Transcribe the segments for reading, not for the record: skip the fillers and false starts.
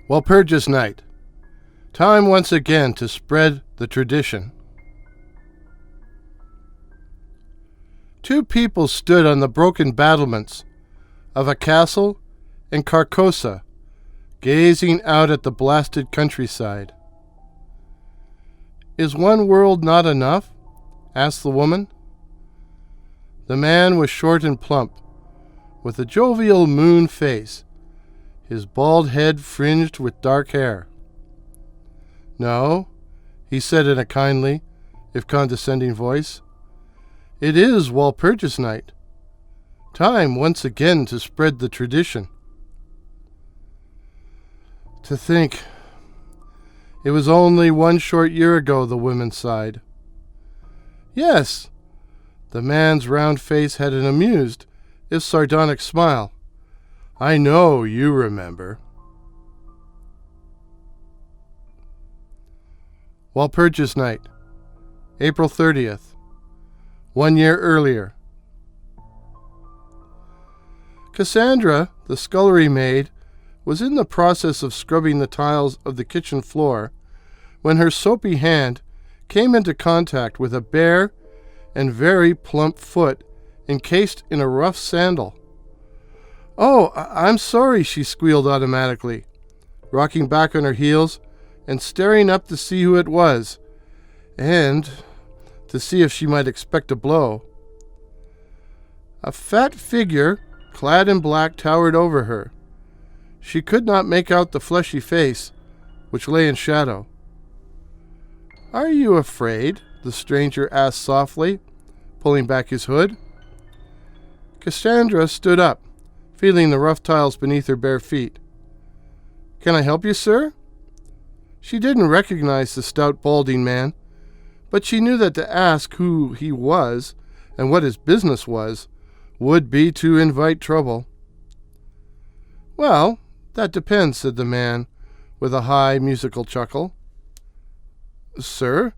Walpurgis Night. Time once again to spread the tradition. Two people stood on the broken battlements of a castle in Carcosa, gazing out at the blasted countryside. "Is one world not enough?" asked the woman. The man was short and plump, with a jovial moon face, his bald head fringed with dark hair. "No," he said in a kindly, if condescending voice. "It is Walpurgis Night. Time once again to spread the tradition." "To think, it was only one short year ago," the woman sighed. "Yes." The man's round face had an amused, if sardonic smile. "I know you remember." Walpurgis Night, April 30th, 1 year earlier. Cassandra, the scullery maid, was in the process of scrubbing the tiles of the kitchen floor when her soapy hand came into contact with a bare and very plump foot encased in a rough sandal. "Oh, I'm sorry," she squealed automatically, rocking back on her heels and staring up to see who it was, and to see if she might expect a blow. A fat figure, clad in black, towered over her. She could not make out the fleshy face, which lay in shadow. "Are you afraid?" the stranger asked softly, pulling back his hood. Cassandra stood up, feeling the rough tiles beneath her bare feet. "Can I help you, sir?" She didn't recognize the stout, balding man, but she knew that to ask who he was and what his business was would be to invite trouble. "Well, that depends," said the man, with a high, musical chuckle. "Sir,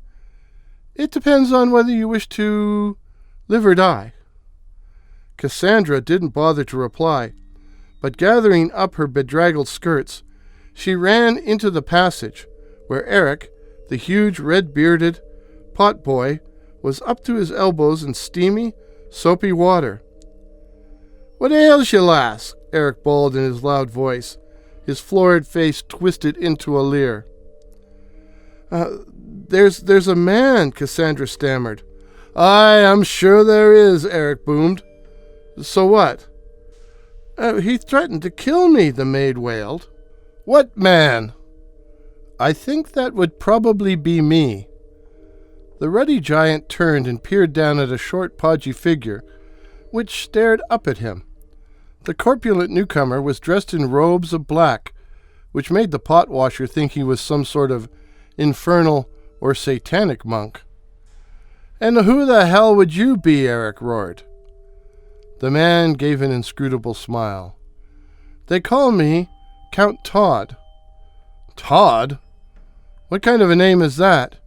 it depends on whether you wish to live or die." Cassandra didn't bother to reply, but gathering up her bedraggled skirts, she ran into the passage, where Eric, the huge red-bearded potboy, was up to his elbows in steamy, soapy water. "What ails you, lass?" Eric bawled in his loud voice, his florid face twisted into a leer. There's a man," Cassandra stammered. "Aye, I'm sure there is," Eric boomed. "So what?" He threatened to kill me," the maid wailed. "What man?" "I think that would probably be me." The ruddy giant turned and peered down at a short, podgy figure, which stared up at him. The corpulent newcomer was dressed in robes of black, which made the potwasher think he was some sort of infernal or satanic monk. "And who the hell would you be?" Eric roared. The man gave an inscrutable smile. "They call me Count Todd." "Todd? What kind of a name is that?"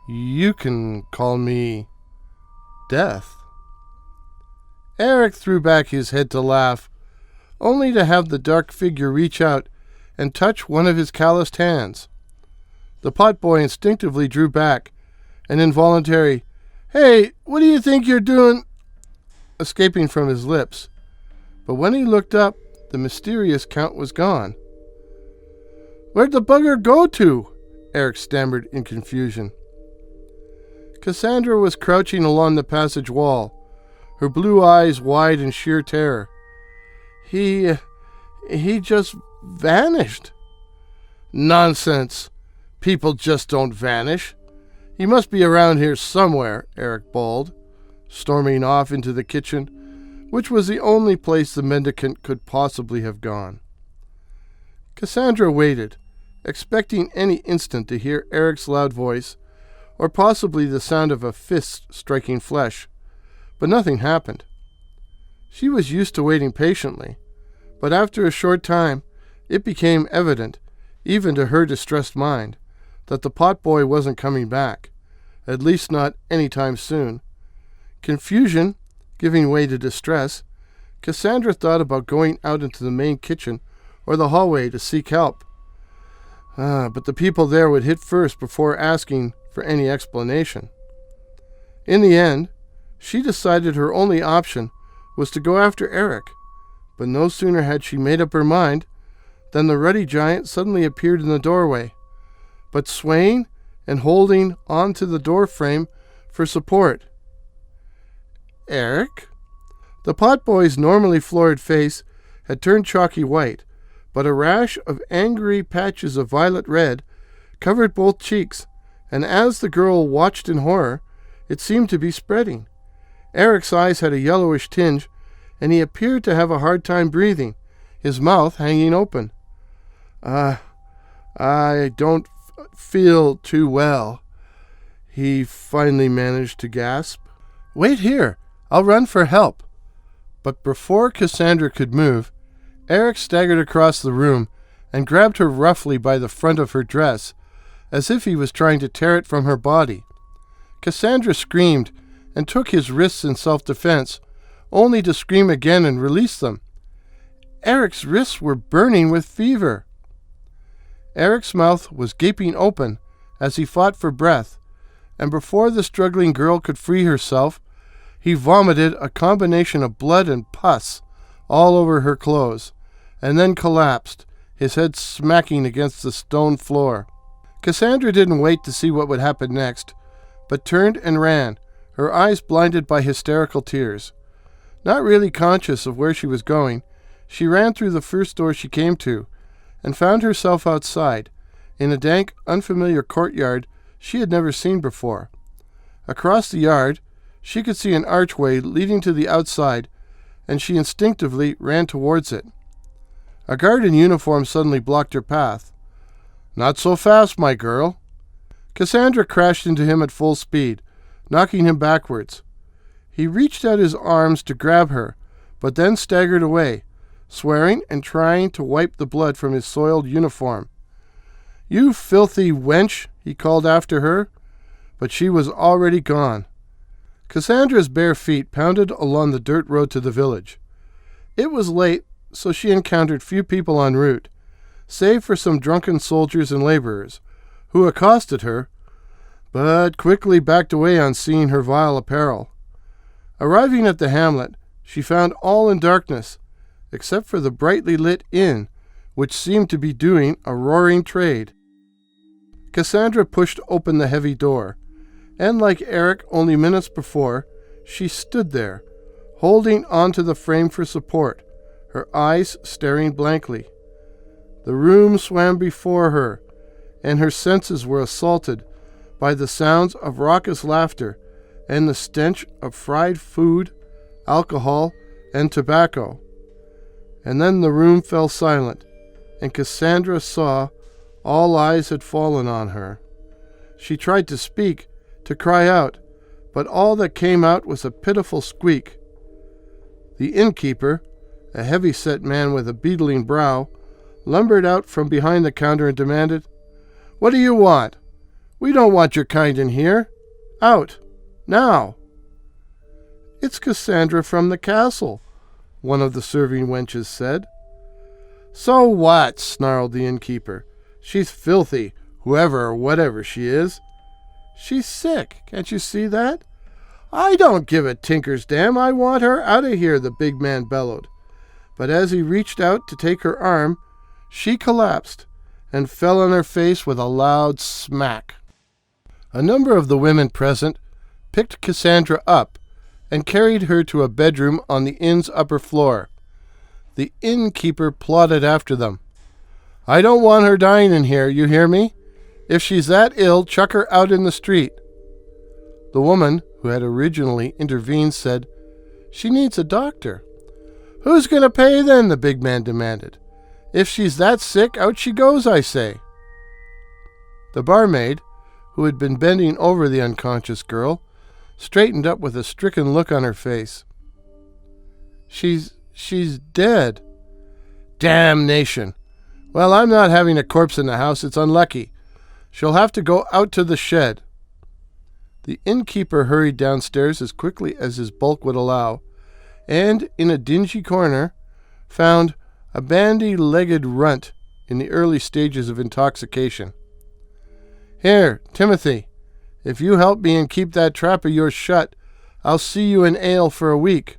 "You can call me Death." Eric threw back his head to laugh, only to have the dark figure reach out and touch one of his calloused hands. The potboy instinctively drew back, an involuntary, "Hey, what do you think you're doing?" escaping from his lips. But when he looked up, the mysterious Count was gone. "Where'd the bugger go to?" Eric stammered in confusion. Cassandra was crouching along the passage wall, her blue eyes wide in sheer terror. He just vanished." "Nonsense. People just don't vanish. He must be around here somewhere," Eric bawled, storming off into the kitchen, which was the only place the mendicant could possibly have gone. Cassandra waited, expecting any instant to hear Eric's loud voice, or possibly the sound of a fist striking flesh, but nothing happened. She was used to waiting patiently, but after a short time it became evident, even to her distressed mind, that the potboy wasn't coming back, at least not any time soon. Confusion giving way to distress, Cassandra thought about going out into the main kitchen or the hallway to seek help. But the people there would hit first before asking for any explanation. In the end, she decided her only option was to go after Eric, but no sooner had she made up her mind than the ruddy giant suddenly appeared in the doorway, but swaying and holding onto the door frame for support. Eric? The potboy's normally florid face had turned chalky white, but a rash of angry patches of violet red covered both cheeks, and as the girl watched in horror, it seemed to be spreading. Eric's eyes had a yellowish tinge, and he appeared to have a hard time breathing, his mouth hanging open. I don't feel too well," he finally managed to gasp. "Wait here. I'll run for help." But before Cassandra could move, Eric staggered across the room and grabbed her roughly by the front of her dress, as if he was trying to tear it from her body. Cassandra screamed and took his wrists in self-defense, only to scream again and release them. Eric's wrists were burning with fever. Eric's mouth was gaping open as he fought for breath, and before the struggling girl could free herself, he vomited a combination of blood and pus all over her clothes, and then collapsed, his head smacking against the stone floor. Cassandra didn't wait to see what would happen next, but turned and ran, her eyes blinded by hysterical tears. Not really conscious of where she was going, she ran through the first door she came to, and found herself outside, in a dank, unfamiliar courtyard she had never seen before. Across the yard, she could see an archway leading to the outside, and she instinctively ran towards it. A guard in uniform suddenly blocked her path. "Not so fast, my girl." Cassandra crashed into him at full speed, knocking him backwards. He reached out his arms to grab her, but then staggered away, swearing and trying to wipe the blood from his soiled uniform. "You filthy wench," he called after her, but she was already gone. Cassandra's bare feet pounded along the dirt road to the village. It was late, so she encountered few people en route, save for some drunken soldiers and laborers, who accosted her, but quickly backed away on seeing her vile apparel. Arriving at the hamlet, she found all in darkness, except for the brightly lit inn, which seemed to be doing a roaring trade. Cassandra pushed open the heavy door, and like Eric only minutes before, she stood there, holding onto the frame for support, her eyes staring blankly. The room swam before her, and her senses were assaulted by the sounds of raucous laughter and the stench of fried food, alcohol, and tobacco. And then the room fell silent, and Cassandra saw all eyes had fallen on her. She tried to speak, to cry out, but all that came out was a pitiful squeak. The innkeeper, a heavy-set man with a beetling brow, lumbered out from behind the counter and demanded, "What do you want? We don't want your kind in here. Out, now." "It's Cassandra from the castle," one of the serving wenches said. "So what?" snarled the innkeeper. "She's filthy, whoever or whatever she is. She's sick, can't you see that?" "I don't give a tinker's damn. I want her out of here," the big man bellowed. But as he reached out to take her arm, she collapsed and fell on her face with a loud smack. A number of the women present picked Cassandra up and carried her to a bedroom on the inn's upper floor. The innkeeper plodded after them. "I don't want her dying in here, you hear me? If she's that ill, chuck her out in the street." The woman, who had originally intervened, said, "She needs a doctor." "Who's going to pay then?" the big man demanded. "If she's that sick, out she goes, I say." The barmaid, who had been bending over the unconscious girl, straightened up with a stricken look on her face. She's dead." "Damnation! Well, I'm not having a corpse in the house. It's unlucky. She'll have to go out to the shed." The innkeeper hurried downstairs as quickly as his bulk would allow, and in a dingy corner found a bandy-legged runt in the early stages of intoxication. "Here, Timothy, if you help me and keep that trap of yours shut, I'll see you in ale for a week."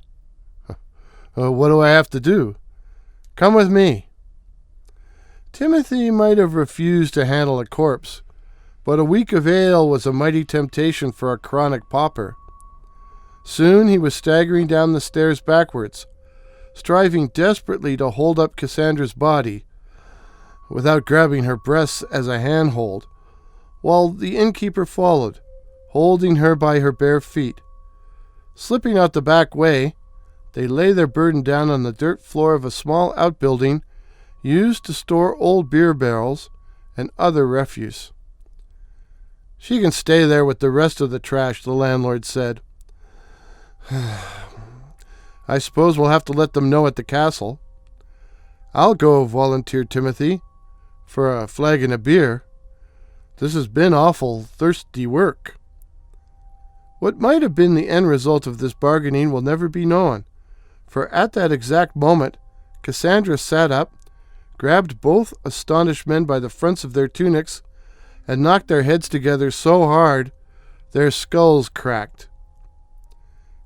"What do I have to do?" "Come with me." Timothy might have refused to handle a corpse, but a week of ale was a mighty temptation for a chronic pauper. Soon he was staggering down the stairs backwards, striving desperately to hold up Cassandra's body, without grabbing her breasts as a handhold, while the innkeeper followed, holding her by her bare feet. Slipping out the back way, they lay their burden down on the dirt floor of a small outbuilding used to store old beer barrels and other refuse. "She can stay there with the rest of the trash," the landlord said. "I suppose we'll have to let them know at the castle." "I'll go," volunteered Timothy, "for a flagon of beer. This has been awful thirsty work." What might have been the end result of this bargaining will never be known, for at that exact moment Cassandra sat up, grabbed both astonished men by the fronts of their tunics, and knocked their heads together so hard their skulls cracked.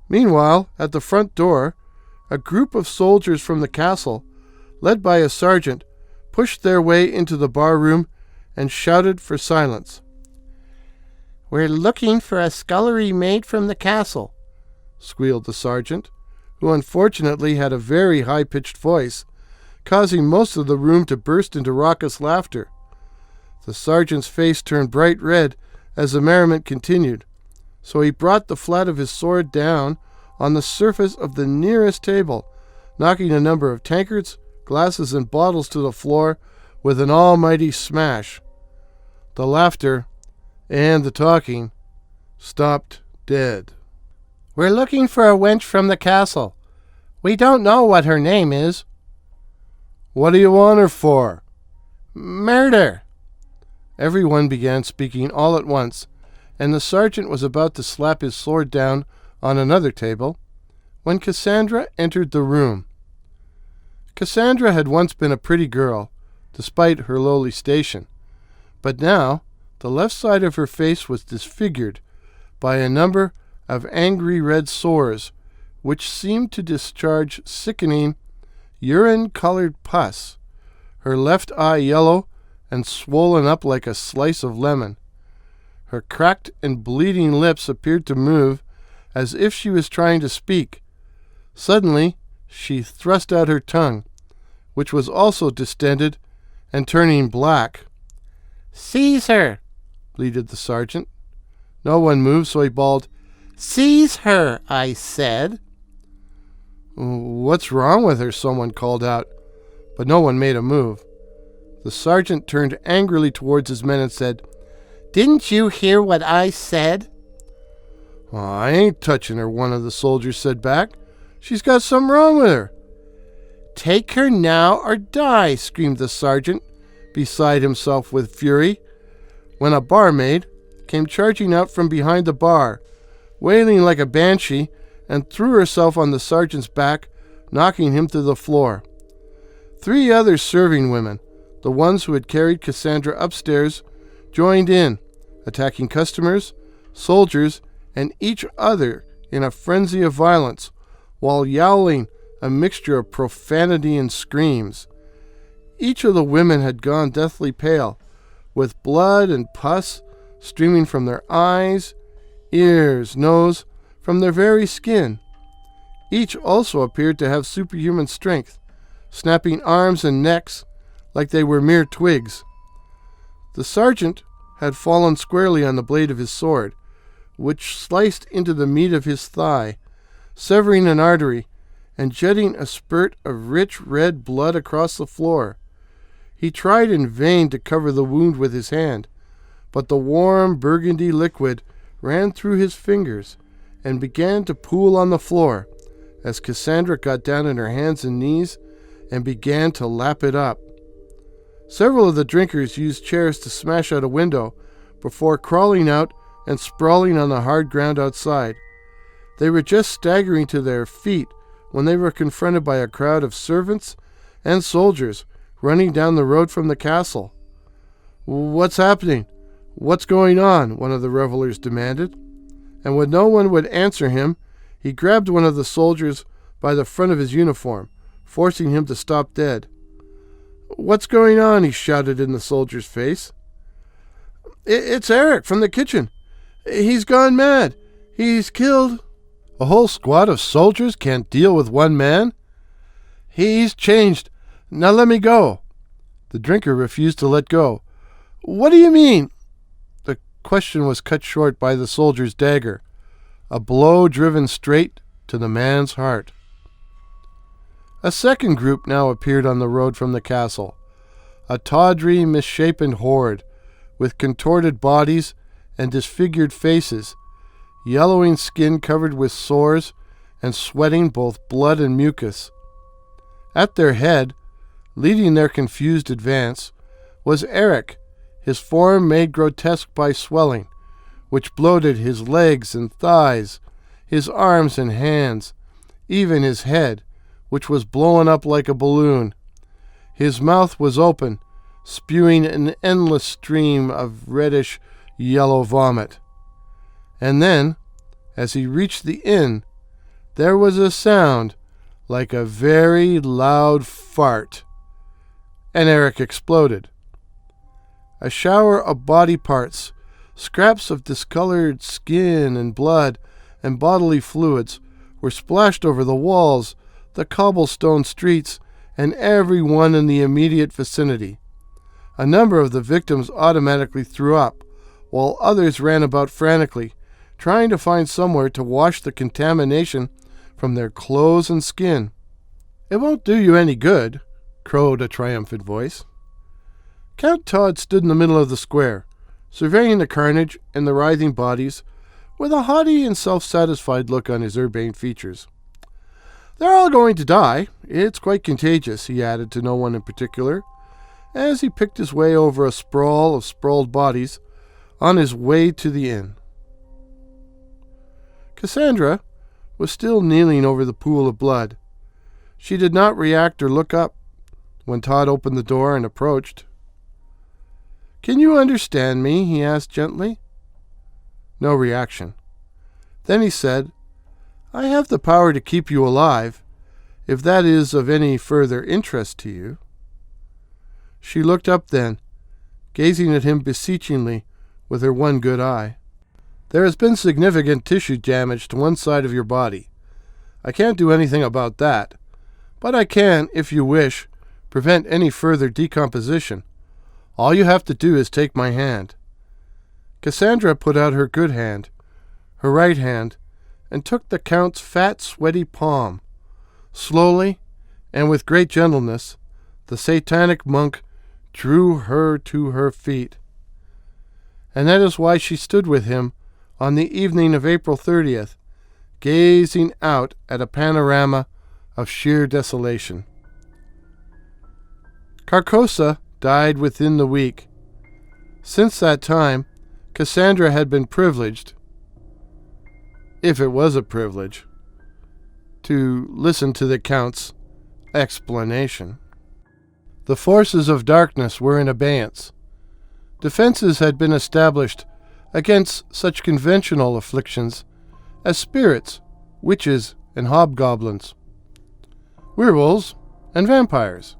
Meanwhile, at the front door, a group of soldiers from the castle, led by a sergeant, pushed their way into the bar room and shouted for silence. "We're looking for a scullery maid from the castle," squealed the sergeant, who unfortunately had a very high-pitched voice, causing most of the room to burst into raucous laughter. The sergeant's face turned bright red as the merriment continued, so he brought the flat of his sword down on the surface of the nearest table, knocking a number of tankards, glasses, and bottles to the floor with an almighty smash. The laughter and the talking stopped dead. "We're looking for a wench from the castle. We don't know what her name is." "What do you want her for?" "Murder." Everyone began speaking all at once, and the sergeant was about to slap his sword down on another table when Cassandra entered the room. Cassandra had once been a pretty girl, despite her lowly station, but now the left side of her face was disfigured by a number of angry red sores, which seemed to discharge sickening, urine-colored pus, her left eye yellow and swollen up like a slice of lemon. Her cracked and bleeding lips appeared to move as if she was trying to speak. Suddenly, she thrust out her tongue, which was also distended and turning black. "Seize her!" bleated the sergeant. No one moved, so he bawled, "Seize her, I said." "What's wrong with her?" someone called out, but no one made a move. The sergeant turned angrily towards his men and said, "Didn't you hear what I said?" "I ain't touching her," one of the soldiers said back. "She's got something wrong with her." "Take her now or die," screamed the sergeant, beside himself with fury, when a barmaid came charging out from behind the bar, wailing like a banshee, and threw herself on the sergeant's back, knocking him to the floor. 3 other serving women, the ones who had carried Cassandra upstairs, joined in, attacking customers, soldiers, and each other in a frenzy of violence, while yowling a mixture of profanity and screams. Each of the women had gone deathly pale, with blood and pus streaming from their eyes, ears, nose, from their very skin. Each also appeared to have superhuman strength, snapping arms and necks like they were mere twigs. The sergeant had fallen squarely on the blade of his sword, which sliced into the meat of his thigh, severing an artery and jetting a spurt of rich red blood across the floor. He tried in vain to cover the wound with his hand, but the warm burgundy liquid ran through his fingers and began to pool on the floor as Cassandra got down on her hands and knees and began to lap it up. Several of the drinkers used chairs to smash out a window before crawling out and sprawling on the hard ground outside. They were just staggering to their feet when they were confronted by a crowd of servants and soldiers running down the road from the castle. "What's happening? What's going on?" one of the revelers demanded. And when no one would answer him, he grabbed one of the soldiers by the front of his uniform, forcing him to stop dead. "What's going on?" he shouted in the soldier's face. It's Eric from the kitchen. He's gone mad. He's killed." "A whole squad of soldiers can't deal with one man?" "He's changed. Now let me go." The drinker refused to let go. "What do you mean?" The question was cut short by the soldier's dagger, a blow driven straight to the man's heart. A second group now appeared on the road from the castle, a tawdry, misshapen horde, with contorted bodies and disfigured faces, yellowing skin covered with sores, and sweating both blood and mucus. At their head, leading their confused advance, was Eric, his form made grotesque by swelling, which bloated his legs and thighs, his arms and hands, even his head, which was blown up like a balloon. His mouth was open, spewing an endless stream of reddish yellow vomit. And then, as he reached the inn, there was a sound like a very loud fart, and Eric exploded. A shower of body parts, scraps of discolored skin and blood and bodily fluids were splashed over the walls, the cobblestone streets, and everyone in the immediate vicinity. A number of the victims automatically threw up, while others ran about frantically, trying to find somewhere to wash the contamination from their clothes and skin. "It won't do you any good," crowed a triumphant voice. Count Todd stood in the middle of the square, surveying the carnage and the writhing bodies, with a haughty and self-satisfied look on his urbane features. "They're all going to die. It's quite contagious," he added to no one in particular, as he picked his way over a sprawl of sprawled bodies on his way to the inn. Cassandra was still kneeling over the pool of blood. She did not react or look up when Todd opened the door and approached. "Can you understand me?" he asked gently. No reaction. Then he said, "I have the power to keep you alive, if that is of any further interest to you." She looked up then, gazing at him beseechingly with her one good eye. "There has been significant tissue damage to one side of your body. I can't do anything about that, but I can, if you wish, prevent any further decomposition. All you have to do is take my hand." Cassandra put out her good hand, her right hand, and took the Count's fat, sweaty palm. Slowly, and with great gentleness, the satanic monk drew her to her feet. And that is why she stood with him on the evening of April 30th, gazing out at a panorama of sheer desolation. Carcosa died within the week. Since that time, Cassandra had been privileged, if it was a privilege, to listen to the Count's explanation. The forces of darkness were in abeyance. Defenses had been established against such conventional afflictions as spirits, witches, and hobgoblins, werewolves, and vampires.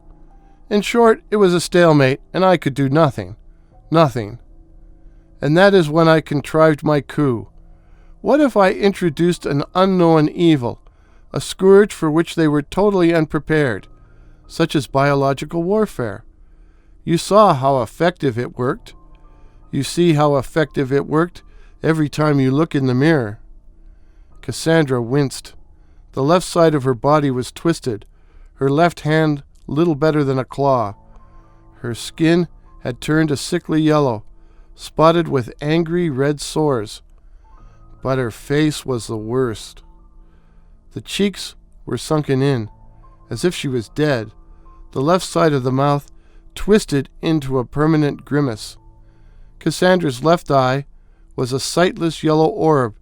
In short, it was a stalemate, and I could do nothing. Nothing. And that is when I contrived my coup. What if I introduced an unknown evil, a scourge for which they were totally unprepared, such as biological warfare? You saw how effective it worked. You see how effective it worked every time you look in the mirror. Cassandra winced. The left side of her body was twisted, her left hand little better than a claw. Her skin had turned a sickly yellow, spotted with angry red sores. But her face was the worst. The cheeks were sunken in, as if she was dead, the left side of the mouth twisted into a permanent grimace. Cassandra's left eye was a sightless yellow orb,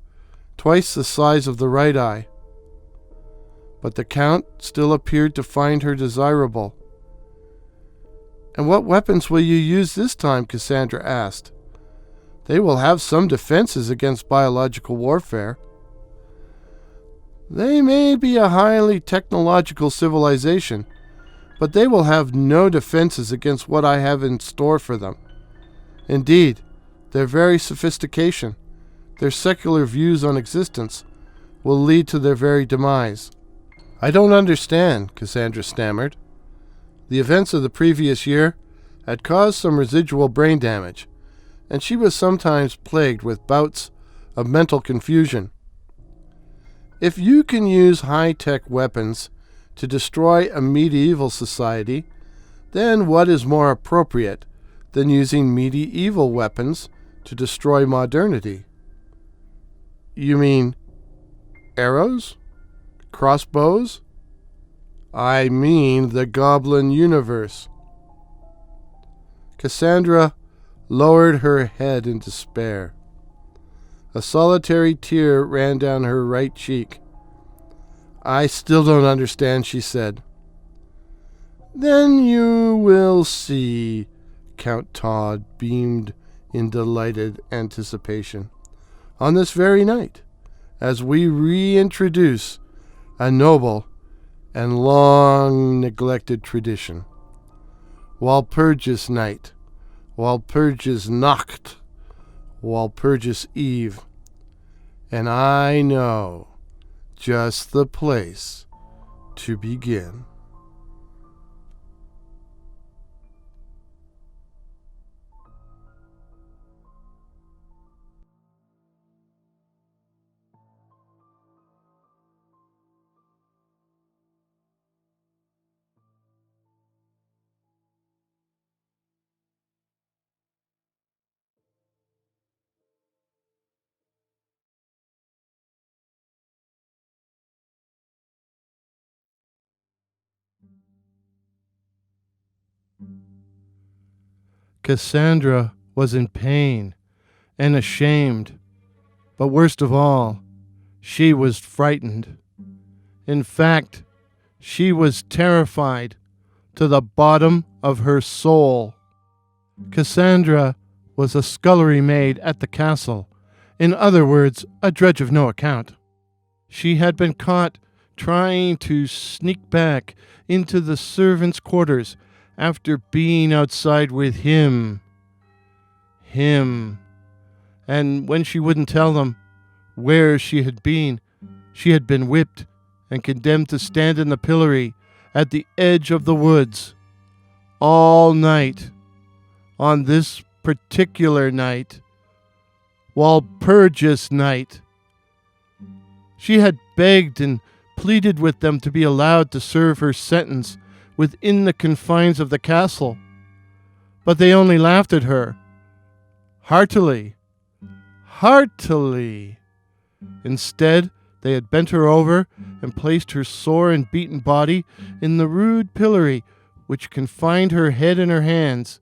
twice the size of the right eye. But the Count still appeared to find her desirable. And what weapons will you use this time? Cassandra asked. They will have some defenses against biological warfare. They may be a highly technological civilization, but they will have no defenses against what I have in store for them. Indeed, their very sophistication, their secular views on existence, will lead to their very demise. I don't understand, Cassandra stammered. The events of the previous year had caused some residual brain damage, and she was sometimes plagued with bouts of mental confusion. If you can use high-tech weapons to destroy a medieval society, then what is more appropriate than using medieval weapons to destroy modernity? You mean arrows? Crossbows? I mean the Goblin universe. Cassandra lowered her head in despair. A solitary tear ran down her right cheek. I still don't understand, she said. Then you will see, Count Todd beamed in delighted anticipation. On this very night, as we reintroduce a noble and long-neglected tradition. Walpurgis Night, Walpurgis Nacht, Walpurgis Eve. And I know just the place to begin. Cassandra was in pain and ashamed, but worst of all, she was frightened. In fact, she was terrified to the bottom of her soul. Cassandra was a scullery maid at the castle, in other words, a drudge of no account. She had been caught trying to sneak back into the servants' quarters after being outside with him. And when she wouldn't tell them where she had been whipped and condemned to stand in the pillory at the edge of the woods all night. On this particular night, Walpurgis Night, she had begged and pleaded with them to be allowed to serve her sentence within the confines of the castle, but they only laughed at her. Heartily. Instead, they had bent her over and placed her sore and beaten body in the rude pillory which confined her head and her hands.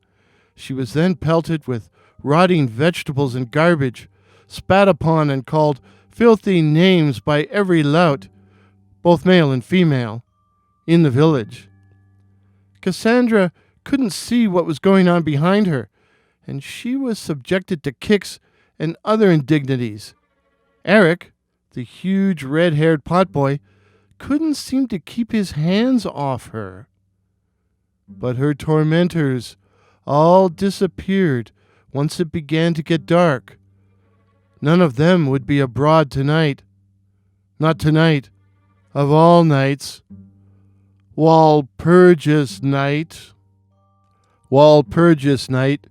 She was then pelted with rotting vegetables and garbage, spat upon and called filthy names by every lout, both male and female, in the village. Cassandra couldn't see what was going on behind her, and she was subjected to kicks and other indignities. Eric, the huge red-haired potboy, couldn't seem to keep his hands off her. But her tormentors all disappeared once it began to get dark. None of them would be abroad tonight. Not tonight, of all nights. Walpurgis Night. Walpurgis Night,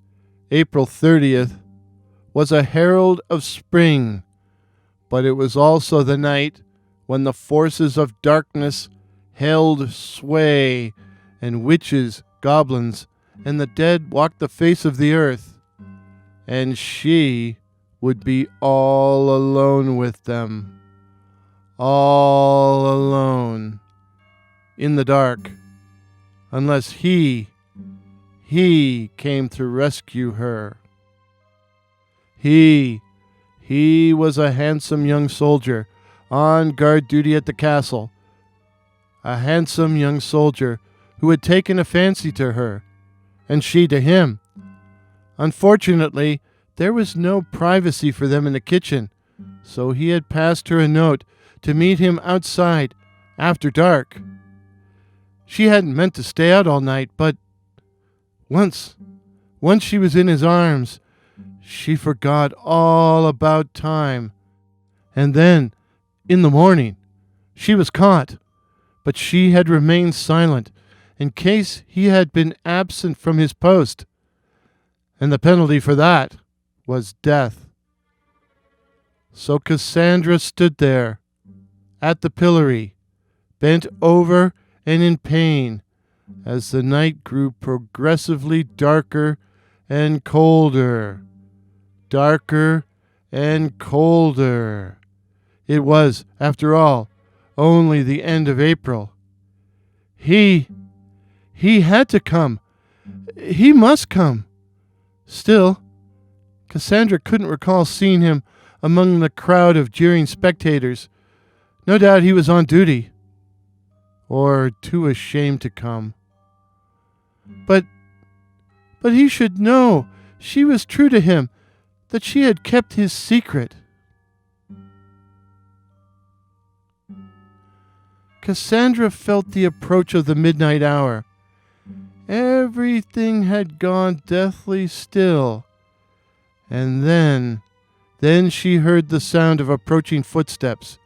April 30th, was a herald of spring, but it was also the night when the forces of darkness held sway, and witches, goblins, and the dead walked the face of the earth, and she would be all alone with them. All alone. In the dark. Unless he came to rescue her. He was a handsome young soldier on guard duty at the castle. A handsome young soldier who had taken a fancy to her and she to him. Unfortunately, there was no privacy for them in the kitchen, so he had passed her a note to meet him outside after dark. She hadn't meant to stay out all night, but once she was in his arms, she forgot all about time. And then, in the morning, she was caught, but she had remained silent in case he had been absent from his post, and the penalty for that was death. So Cassandra stood there, at the pillory, bent over and in pain, as the night grew progressively darker and colder. Darker and colder. It was, after all, only the end of April. He had to come. He must come. Still, Cassandra couldn't recall seeing him among the crowd of jeering spectators. No doubt he was on duty, or too ashamed to come. But he should know she was true to him, that she had kept his secret. Cassandra felt the approach of the midnight hour. Everything had gone deathly still. And then she heard the sound of approaching footsteps.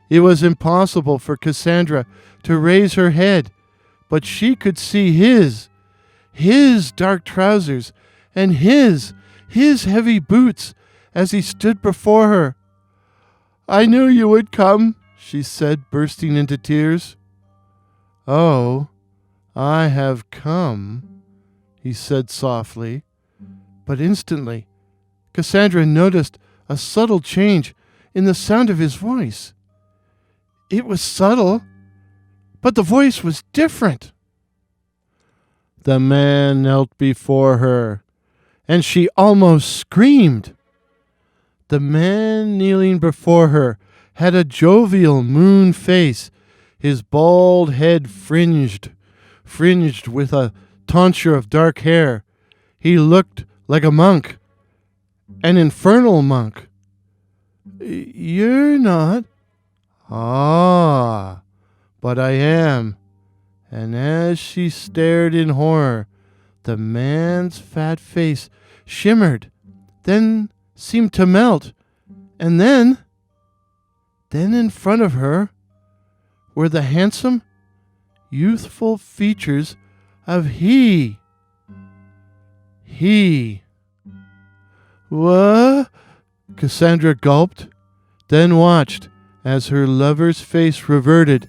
It was impossible for Cassandra to raise her head, but she could see his dark trousers and his heavy boots as he stood before her. "I knew you would come," she said, bursting into tears. "Oh, I have come," he said softly. But instantly, Cassandra noticed a subtle change in the sound of his voice. It was subtle, but the voice was different. The man knelt before her, and she almost screamed. The man kneeling before her had a jovial moon face, his bald head fringed with a tonsure of dark hair. He looked like a monk, an infernal monk. "You're not." "Ah, but I am." And as she stared in horror, the man's fat face shimmered, then seemed to melt, and then in front of her were the handsome, youthful features of he. "What?" Cassandra gulped, then watched as her lover's face reverted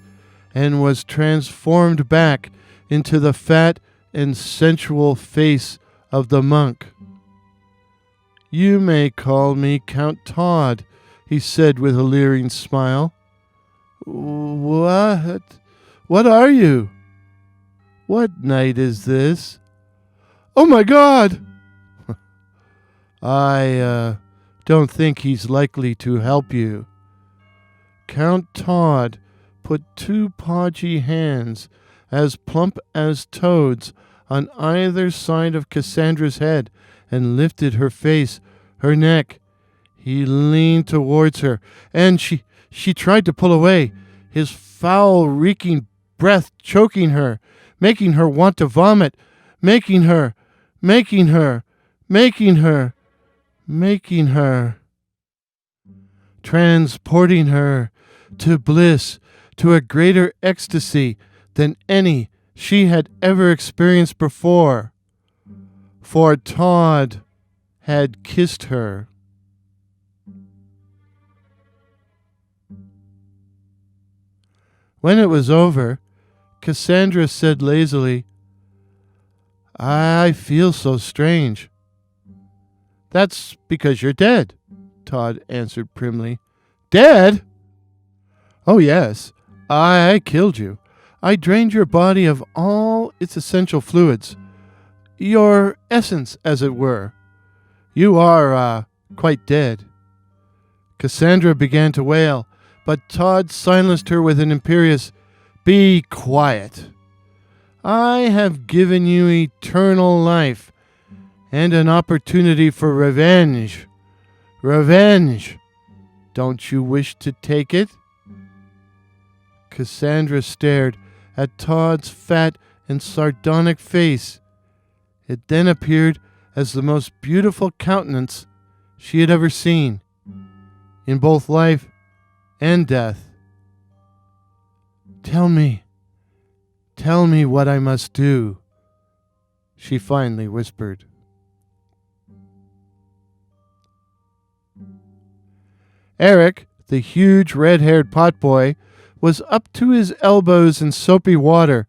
and was transformed back into the fat and sensual face of the monk. "You may call me Count Todd," he said with a leering smile. What are you? What night is this?" "Oh my God!" I don't think he's likely to help you." Count Todd put two podgy hands, as plump as toads, on either side of Cassandra's head and lifted her face, her neck. He leaned towards her, and she tried to pull away, his foul, reeking breath choking her, making her want to vomit, making her, transporting her to bliss, to a greater ecstasy than any she had ever experienced before. For Todd had kissed her. When it was over, Cassandra said lazily, "I feel so strange." "That's because you're dead," Todd answered primly. "Dead?" "Oh, yes. I killed you. I drained your body of all its essential fluids. Your essence, as it were. You are, quite dead." Cassandra began to wail, but Todd silenced her with an imperious, "Be quiet. I have given you eternal life and an opportunity for revenge. Revenge! Don't you wish to take it?" Cassandra stared at Todd's fat and sardonic face. It then appeared as the most beautiful countenance she had ever seen, in both life and death. Tell me what I must do," she finally whispered. Eric, the huge red-haired potboy, was up to his elbows in soapy water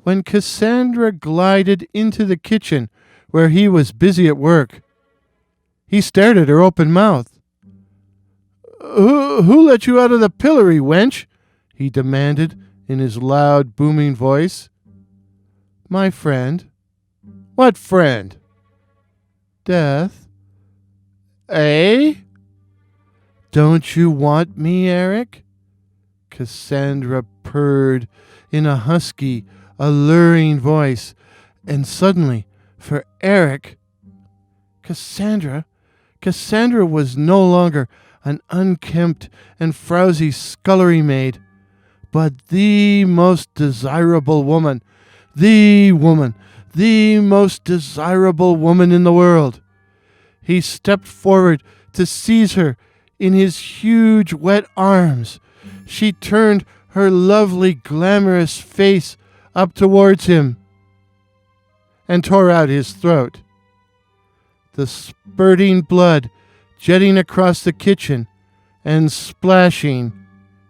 when Cassandra glided into the kitchen where he was busy at work. He stared at her open-mouthed. Who let you out of the pillory, wench?" he demanded in his loud, booming voice. "My friend." "What friend?" "Death." "Eh?" "Don't you want me, Eric?" Cassandra purred in a husky, alluring voice, and suddenly, for Eric, Cassandra was no longer an unkempt and frowsy scullery maid, but the most desirable woman, the most desirable woman in the world. He stepped forward to seize her in his huge wet arms. She turned her lovely glamorous face up towards him and tore out his throat. The spurting blood jetting across the kitchen and splashing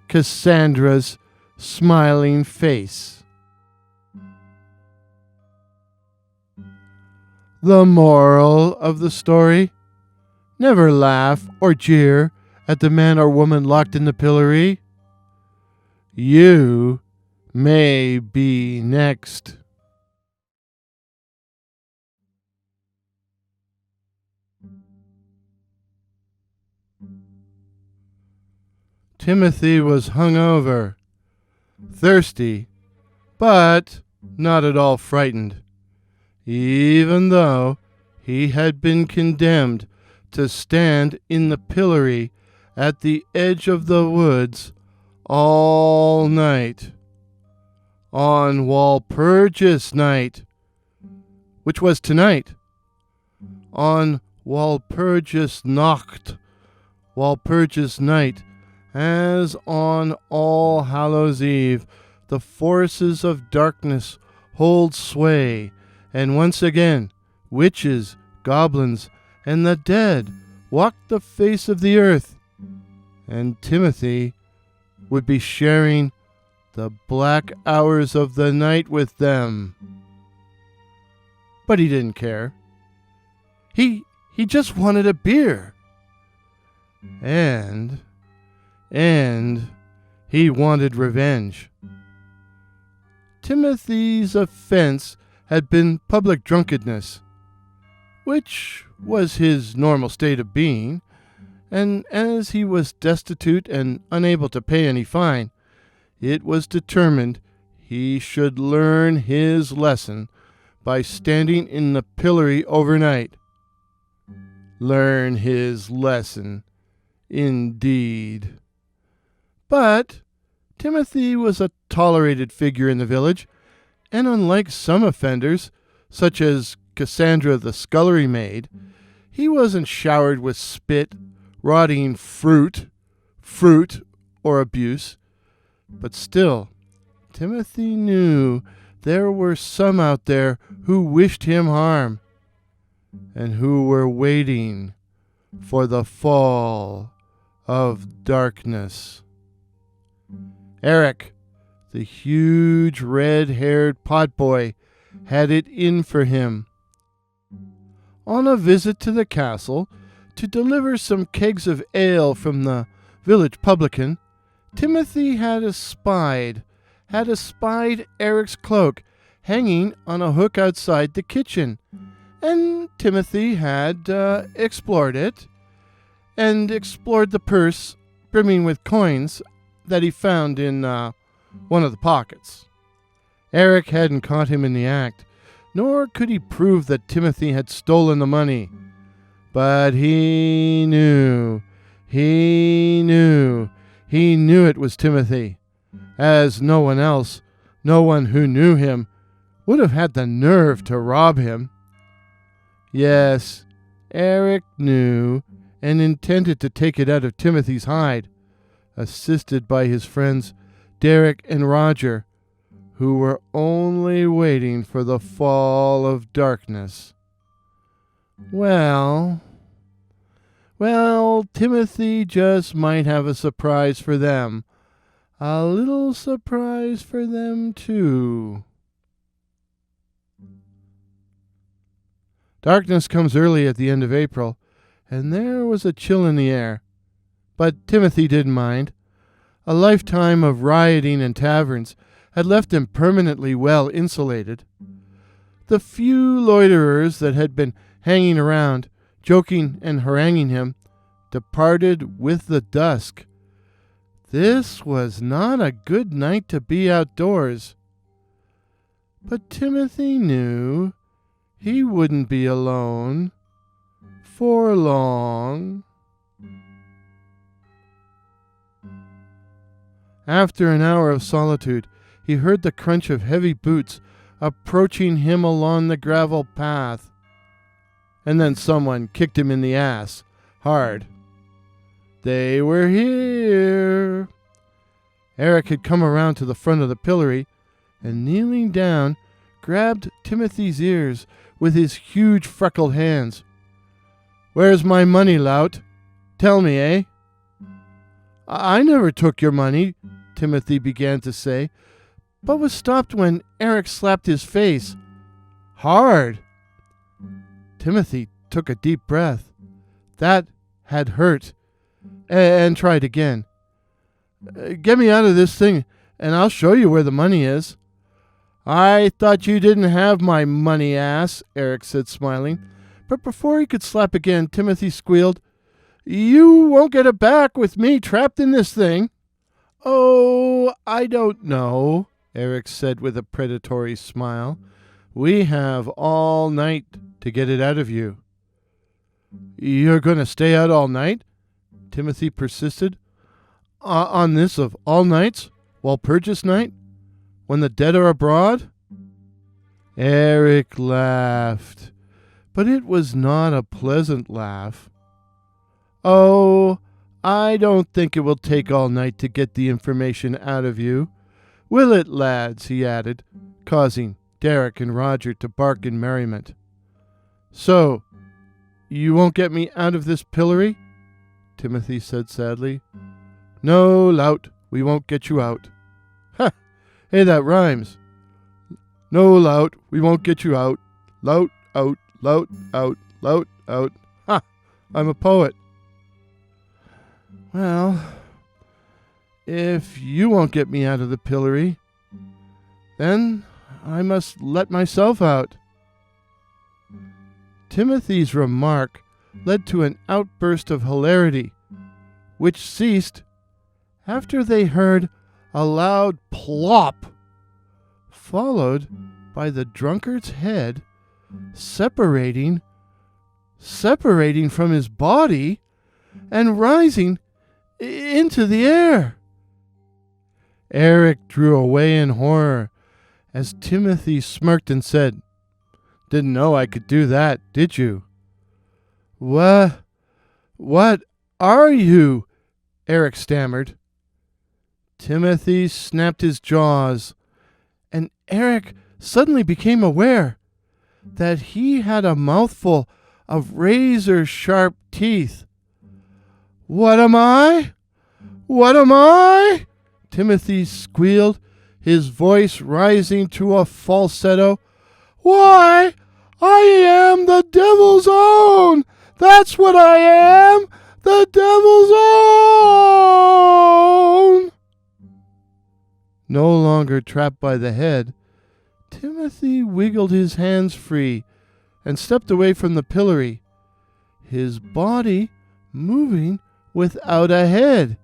Cassandra's smiling face. The moral of the story: never laugh or jeer at the man or woman locked in the pillory. You may be next. Timothy was hungover, thirsty, but not at all frightened, even though he had been condemned to stand in the pillory at the edge of the woods all night, on Walpurgis Night, which was tonight, on Walpurgis Nacht, Walpurgis Night, as on All Hallows Eve, the forces of darkness hold sway, and once again witches, goblins, and the dead walk the face of the earth, and Timothy would be sharing the black hours of the night with them. But he didn't care. He just wanted a beer. And he wanted revenge. Timothy's offense had been public drunkenness, which was his normal state of being, and as he was destitute and unable to pay any fine, it was determined he should learn his lesson by standing in the pillory overnight. Learn his lesson, indeed. But Timothy was a tolerated figure in the village, and unlike some offenders, such as Cassandra the scullery maid, he wasn't showered with spit, rotting fruit, or abuse. But still, Timothy knew there were some out there who wished him harm, and who were waiting for the fall of darkness. Eric, the huge red-haired potboy, had it in for him. On a visit to the castle to deliver some kegs of ale from the village publican, Timothy had espied Eric's cloak hanging on a hook outside the kitchen, and Timothy had explored it, and explored the purse brimming with coins that he found in one of the pockets. Eric hadn't caught him in the act, nor could he prove that Timothy had stolen the money. But he knew it was Timothy, as no one else, no one who knew him, would have had the nerve to rob him. Yes, Eric knew and intended to take it out of Timothy's hide, assisted by his friends Derek and Roger, who were only waiting for the fall of darkness. Well, Timothy just might have a surprise for them. A little surprise for them, too. Darkness comes early at the end of April, and there was a chill in the air. But Timothy didn't mind. A lifetime of rioting in taverns had left him permanently well insulated. The few loiterers that had been hanging around, joking and haranguing him, departed with the dusk. This was not a good night to be outdoors. But Timothy knew he wouldn't be alone for long. After an hour of solitude, he heard the crunch of heavy boots approaching him along the gravel path. And then someone kicked him in the ass, hard. They were here. Eric had come around to the front of the pillory, and kneeling down, grabbed Timothy's ears with his huge freckled hands. "Where's my money, lout? Tell me, eh?" I never took your money," Timothy began to say, but was stopped when Eric slapped his face. Hard. Timothy took a deep breath. That had hurt, and tried again. "Get me out of this thing, and I'll show you where the money is." "I thought you didn't have my money, ass," Eric said, smiling. But before he could slap again, Timothy squealed, "You won't get it back with me trapped in this thing." "Oh, I don't know," Eric said with a predatory smile. "We have all night to get it out of you." "You're going to stay out all night?" Timothy persisted. On this of all nights, Walpurgis Night, when the dead are abroad?" Eric laughed, but it was not a pleasant laugh. "Oh, I don't think it will take all night to get the information out of you. Will it, lads?" he added, causing Derek and Roger to bark in merriment. "So, you won't get me out of this pillory?" Timothy said sadly. "No, lout, we won't get you out." "Ha! Hey, that rhymes." "No, lout, we won't get you out. Lout, out, lout, out, lout, out. Ha! I'm a poet." "Well, if you won't get me out of the pillory, then I must let myself out." Timothy's remark led to an outburst of hilarity, which ceased after they heard a loud plop, followed by the drunkard's head separating from his body and rising into the air. Eric drew away in horror as Timothy smirked and said, "Didn't know I could do that, did you?" What are you?" Eric stammered. Timothy snapped his jaws, and Eric suddenly became aware that he had a mouthful of razor-sharp teeth. "What am I? What am I?" Timothy squealed, his voice rising to a falsetto. "Why, I am the devil's own! That's what I am! The devil's own!" No longer trapped by the head, Timothy wiggled his hands free and stepped away from the pillory, his body moving without a head,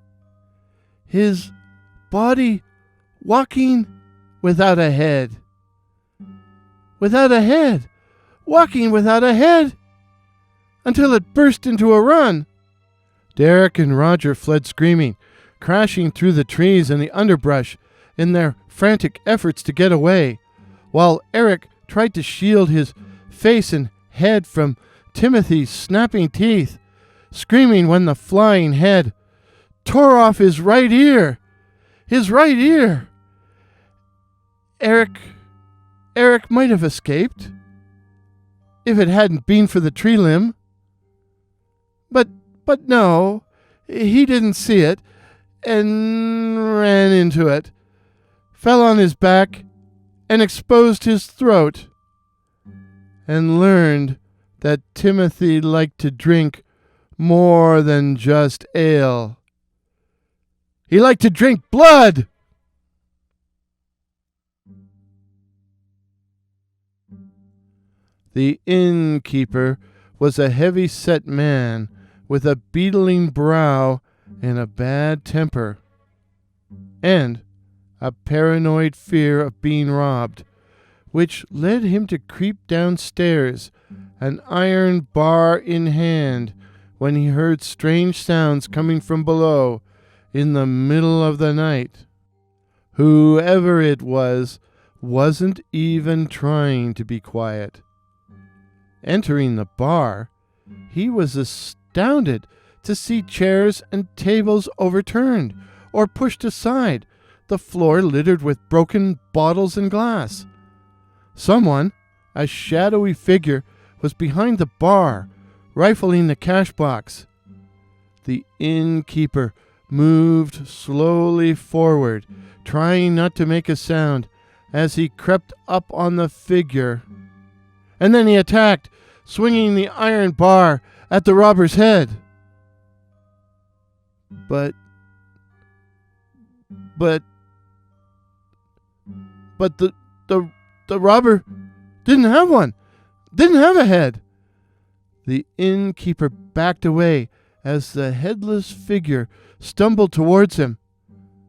his body walking without a head. Without a head! Walking without a head! Until it burst into a run. Derek and Roger fled screaming, crashing through the trees and the underbrush in their frantic efforts to get away, while Eric tried to shield his face and head from Timothy's snapping teeth, screaming when the flying head tore off his right ear. His right ear! Eric might have escaped if it hadn't been for the tree limb. But no, he didn't see it and ran into it, fell on his back and exposed his throat, and learned that Timothy liked to drink more than just ale. He liked to drink blood! The innkeeper was a heavy-set man with a beetling brow and a bad temper, and a paranoid fear of being robbed, which led him to creep downstairs, an iron bar in hand, when he heard strange sounds coming from below in the middle of the night. Whoever it was wasn't even trying to be quiet. Entering the bar, he was astounded to see chairs and tables overturned or pushed aside, the floor littered with broken bottles and glass. Someone, a shadowy figure, was behind the bar, rifling the cash box. The innkeeper moved slowly forward, trying not to make a sound, as he crept up on the figure. And then he attacked, swinging the iron bar at the robber's head. But the robber didn't have one, didn't have a head. The innkeeper backed away as the headless figure stumbled towards him.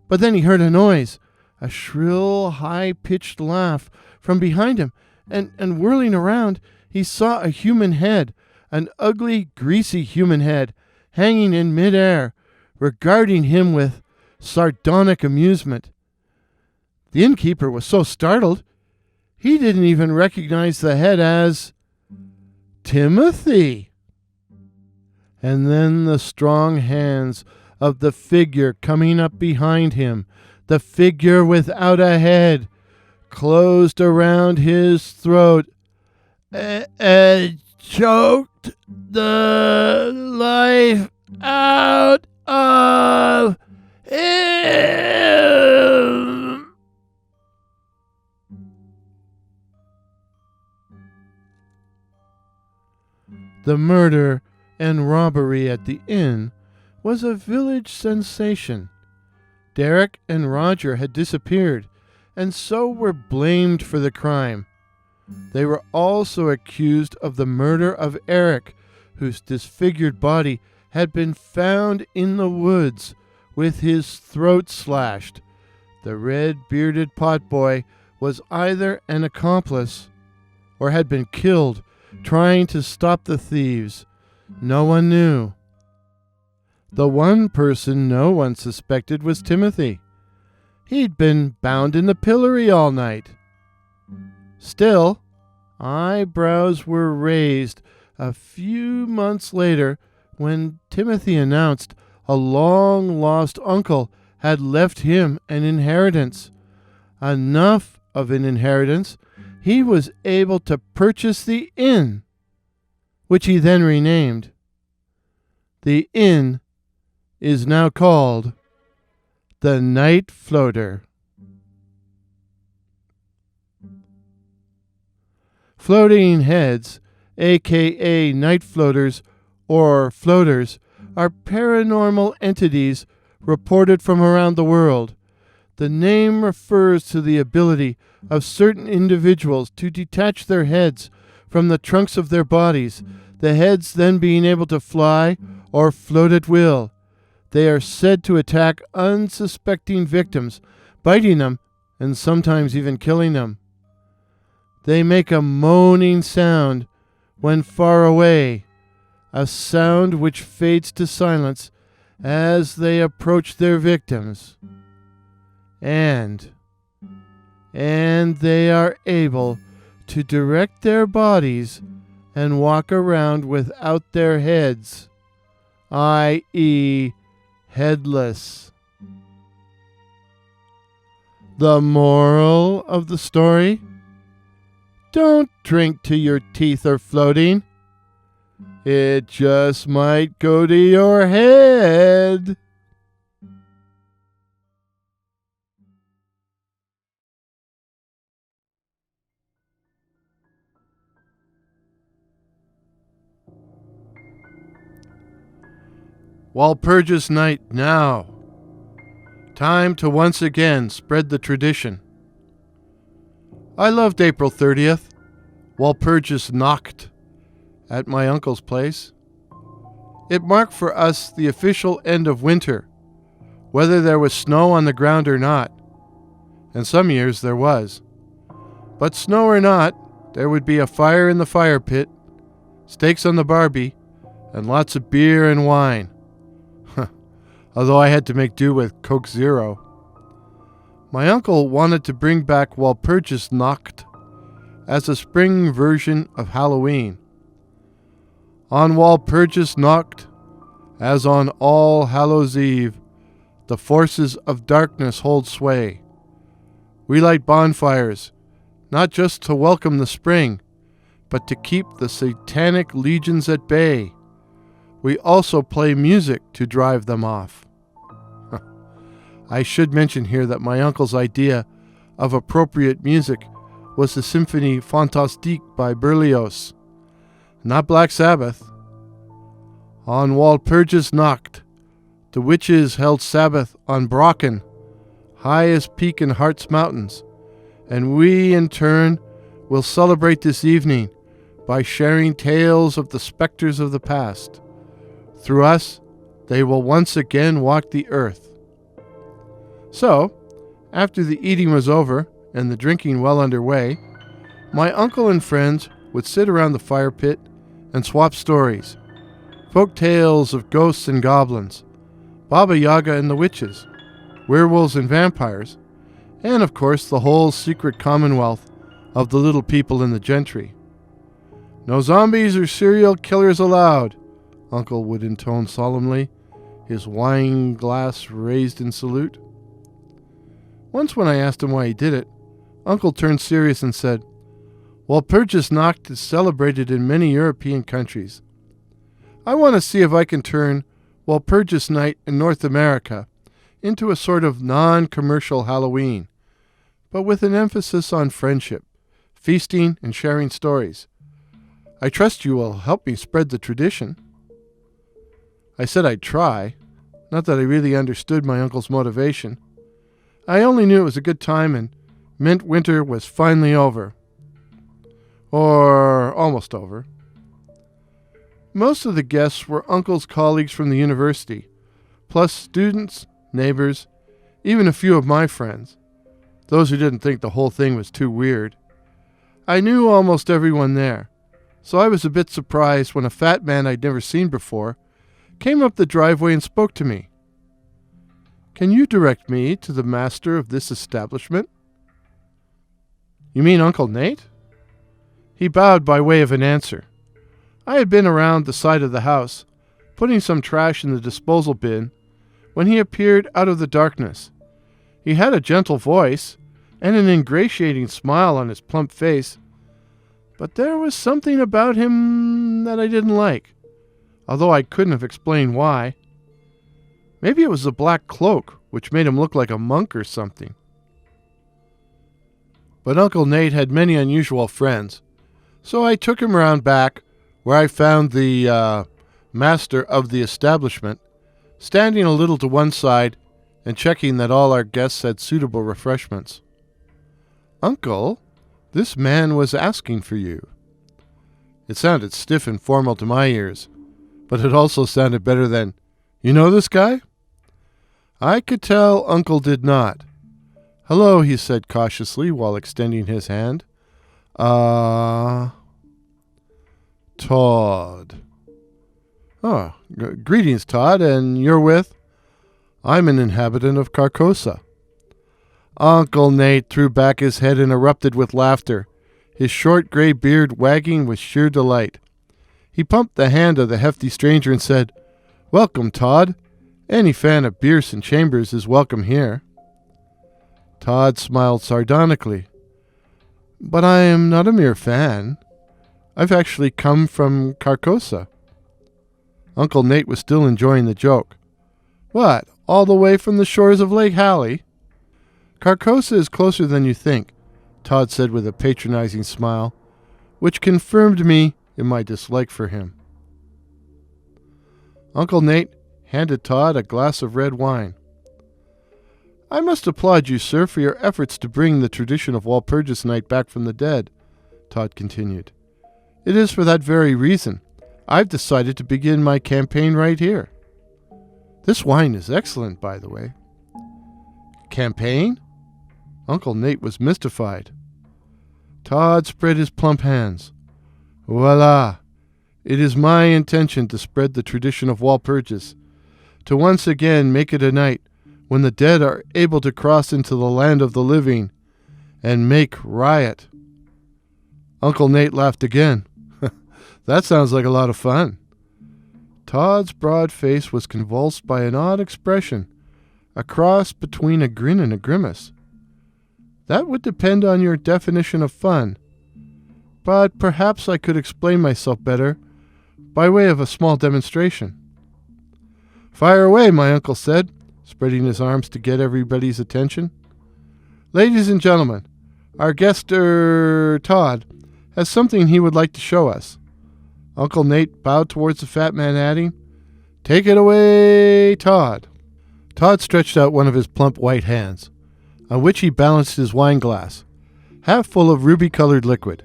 But then he heard a noise, a shrill, high-pitched laugh from behind him, and whirling around, he saw a human head, an ugly, greasy human head, hanging in midair, regarding him with sardonic amusement. The innkeeper was so startled, he didn't even recognize the head as Timothy. And then the strong hands of the figure coming up behind him, the figure without a head, closed around his throat and choked the life out of him. The murder and robbery at the inn was a village sensation. Derek and Roger had disappeared, and so were blamed for the crime. They were also accused of the murder of Eric, whose disfigured body had been found in the woods with his throat slashed. The red-bearded potboy was either an accomplice or had been killed trying to stop the thieves. No one knew. The one person no one suspected was Timothy. He'd been bound in the pillory all night. Still, eyebrows were raised a few months later when Timothy announced a long-lost uncle had left him an inheritance. Enough of an inheritance, he was able to purchase the inn, which he then renamed. The inn is now called the Night Floater. Floating heads, aka night floaters or floaters, are paranormal entities reported from around the world. The name refers to the ability of certain individuals to detach their heads from the trunks of their bodies, the heads then being able to fly or float at will. They are said to attack unsuspecting victims, biting them and sometimes even killing them. They make a moaning sound when far away, a sound which fades to silence as they approach their victims. And they are able to direct their bodies and walk around without their heads, i.e., headless. The moral of the story? Don't drink till your teeth are floating. It just might go to your head. Walpurgis Night now. Time to once again spread the tradition. I loved April 30th, Walpurgis Nacht, at my uncle's place. It marked for us the official end of winter, whether there was snow on the ground or not. And some years there was. But snow or not, there would be a fire in the fire pit, steaks on the barbie, and lots of beer and wine. Although I had to make do with Coke Zero. My uncle wanted to bring back Walpurgis Nacht as a spring version of Halloween. On Walpurgis Nacht, as on All Hallows Eve, the forces of darkness hold sway. We light bonfires, not just to welcome the spring, but to keep the satanic legions at bay. We also play music to drive them off. I should mention here that my uncle's idea of appropriate music was the Symphonie Fantastique by Berlioz, not Black Sabbath. On Walpurgis Nacht, the witches held Sabbath on Brocken, highest peak in Hartz Mountains, and we, in turn, will celebrate this evening by sharing tales of the specters of the past. Through us, they will once again walk the earth. So, after the eating was over and the drinking well underway, my uncle and friends would sit around the fire pit and swap stories, folk tales of ghosts and goblins, Baba Yaga and the witches, werewolves and vampires, and of course the whole secret commonwealth of the little people in the gentry. No zombies or serial killers allowed, Uncle would intone solemnly, his wine glass raised in salute. Once when I asked him why he did it, Uncle turned serious and said, Walpurgis Nacht is celebrated in many European countries. I want to see if I can turn Walpurgis Night in North America into a sort of non-commercial Halloween, but with an emphasis on friendship, feasting, and sharing stories. I trust you will help me spread the tradition. I said I'd try, not that I really understood my uncle's motivation. I only knew it was a good time and meant winter was finally over. Or almost over. Most of the guests were Uncle's colleagues from the university, plus students, neighbors, even a few of my friends, those who didn't think the whole thing was too weird. I knew almost everyone there, so I was a bit surprised when a fat man I'd never seen before came up the driveway and spoke to me. Can you direct me to the master of this establishment? You mean Uncle Nate? He bowed by way of an answer. I had been around the side of the house, putting some trash in the disposal bin, when he appeared out of the darkness. He had a gentle voice and an ingratiating smile on his plump face, but there was something about him that I didn't like, although I couldn't have explained why. Maybe it was the black cloak, which made him look like a monk or something. But Uncle Nate had many unusual friends, so I took him around back, where I found the master of the establishment, standing a little to one side and checking that all our guests had suitable refreshments. Uncle, this man was asking for you. It sounded stiff and formal to my ears, but it also sounded better than, you know this guy? I could tell Uncle did not. "Hello," he said cautiously while extending his hand. Todd." "Oh, greetings, Todd, and you're with?" "I'm an inhabitant of Carcosa." Uncle Nate threw back his head and erupted with laughter, his short gray beard wagging with sheer delight. He pumped the hand of the hefty stranger and said, "Welcome, Todd. Any fan of Bierce and Chambers is welcome here." Todd smiled sardonically. "But I am not a mere fan. I've actually come from Carcosa." Uncle Nate was still enjoying the joke. "What, all the way from the shores of Lake Hallie?" "Carcosa is closer than you think," Todd said with a patronizing smile, which confirmed me in my dislike for him. Uncle Nate handed Todd a glass of red wine. "I must applaud you, sir, for your efforts to bring the tradition of Walpurgis Night back from the dead," Todd continued. "It is for that very reason I've decided to begin my campaign right here. This wine is excellent, by the way." "Campaign?" Uncle Nate was mystified. Todd spread his plump hands. "Voila! It is my intention to spread the tradition of Walpurgis, to once again make it a night when the dead are able to cross into the land of the living and make riot." Uncle Nate laughed again. "That sounds like a lot of fun." Todd's broad face was convulsed by an odd expression, a cross between a grin and a grimace. "That would depend on your definition of fun, but perhaps I could explain myself better by way of a small demonstration." "Fire away," my uncle said, spreading his arms to get everybody's attention. "Ladies and gentlemen, our guest, Todd, has something he would like to show us." Uncle Nate bowed towards the fat man, adding, "Take it away, Todd." Todd stretched out one of his plump white hands, on which he balanced his wine glass, half full of ruby-colored liquid.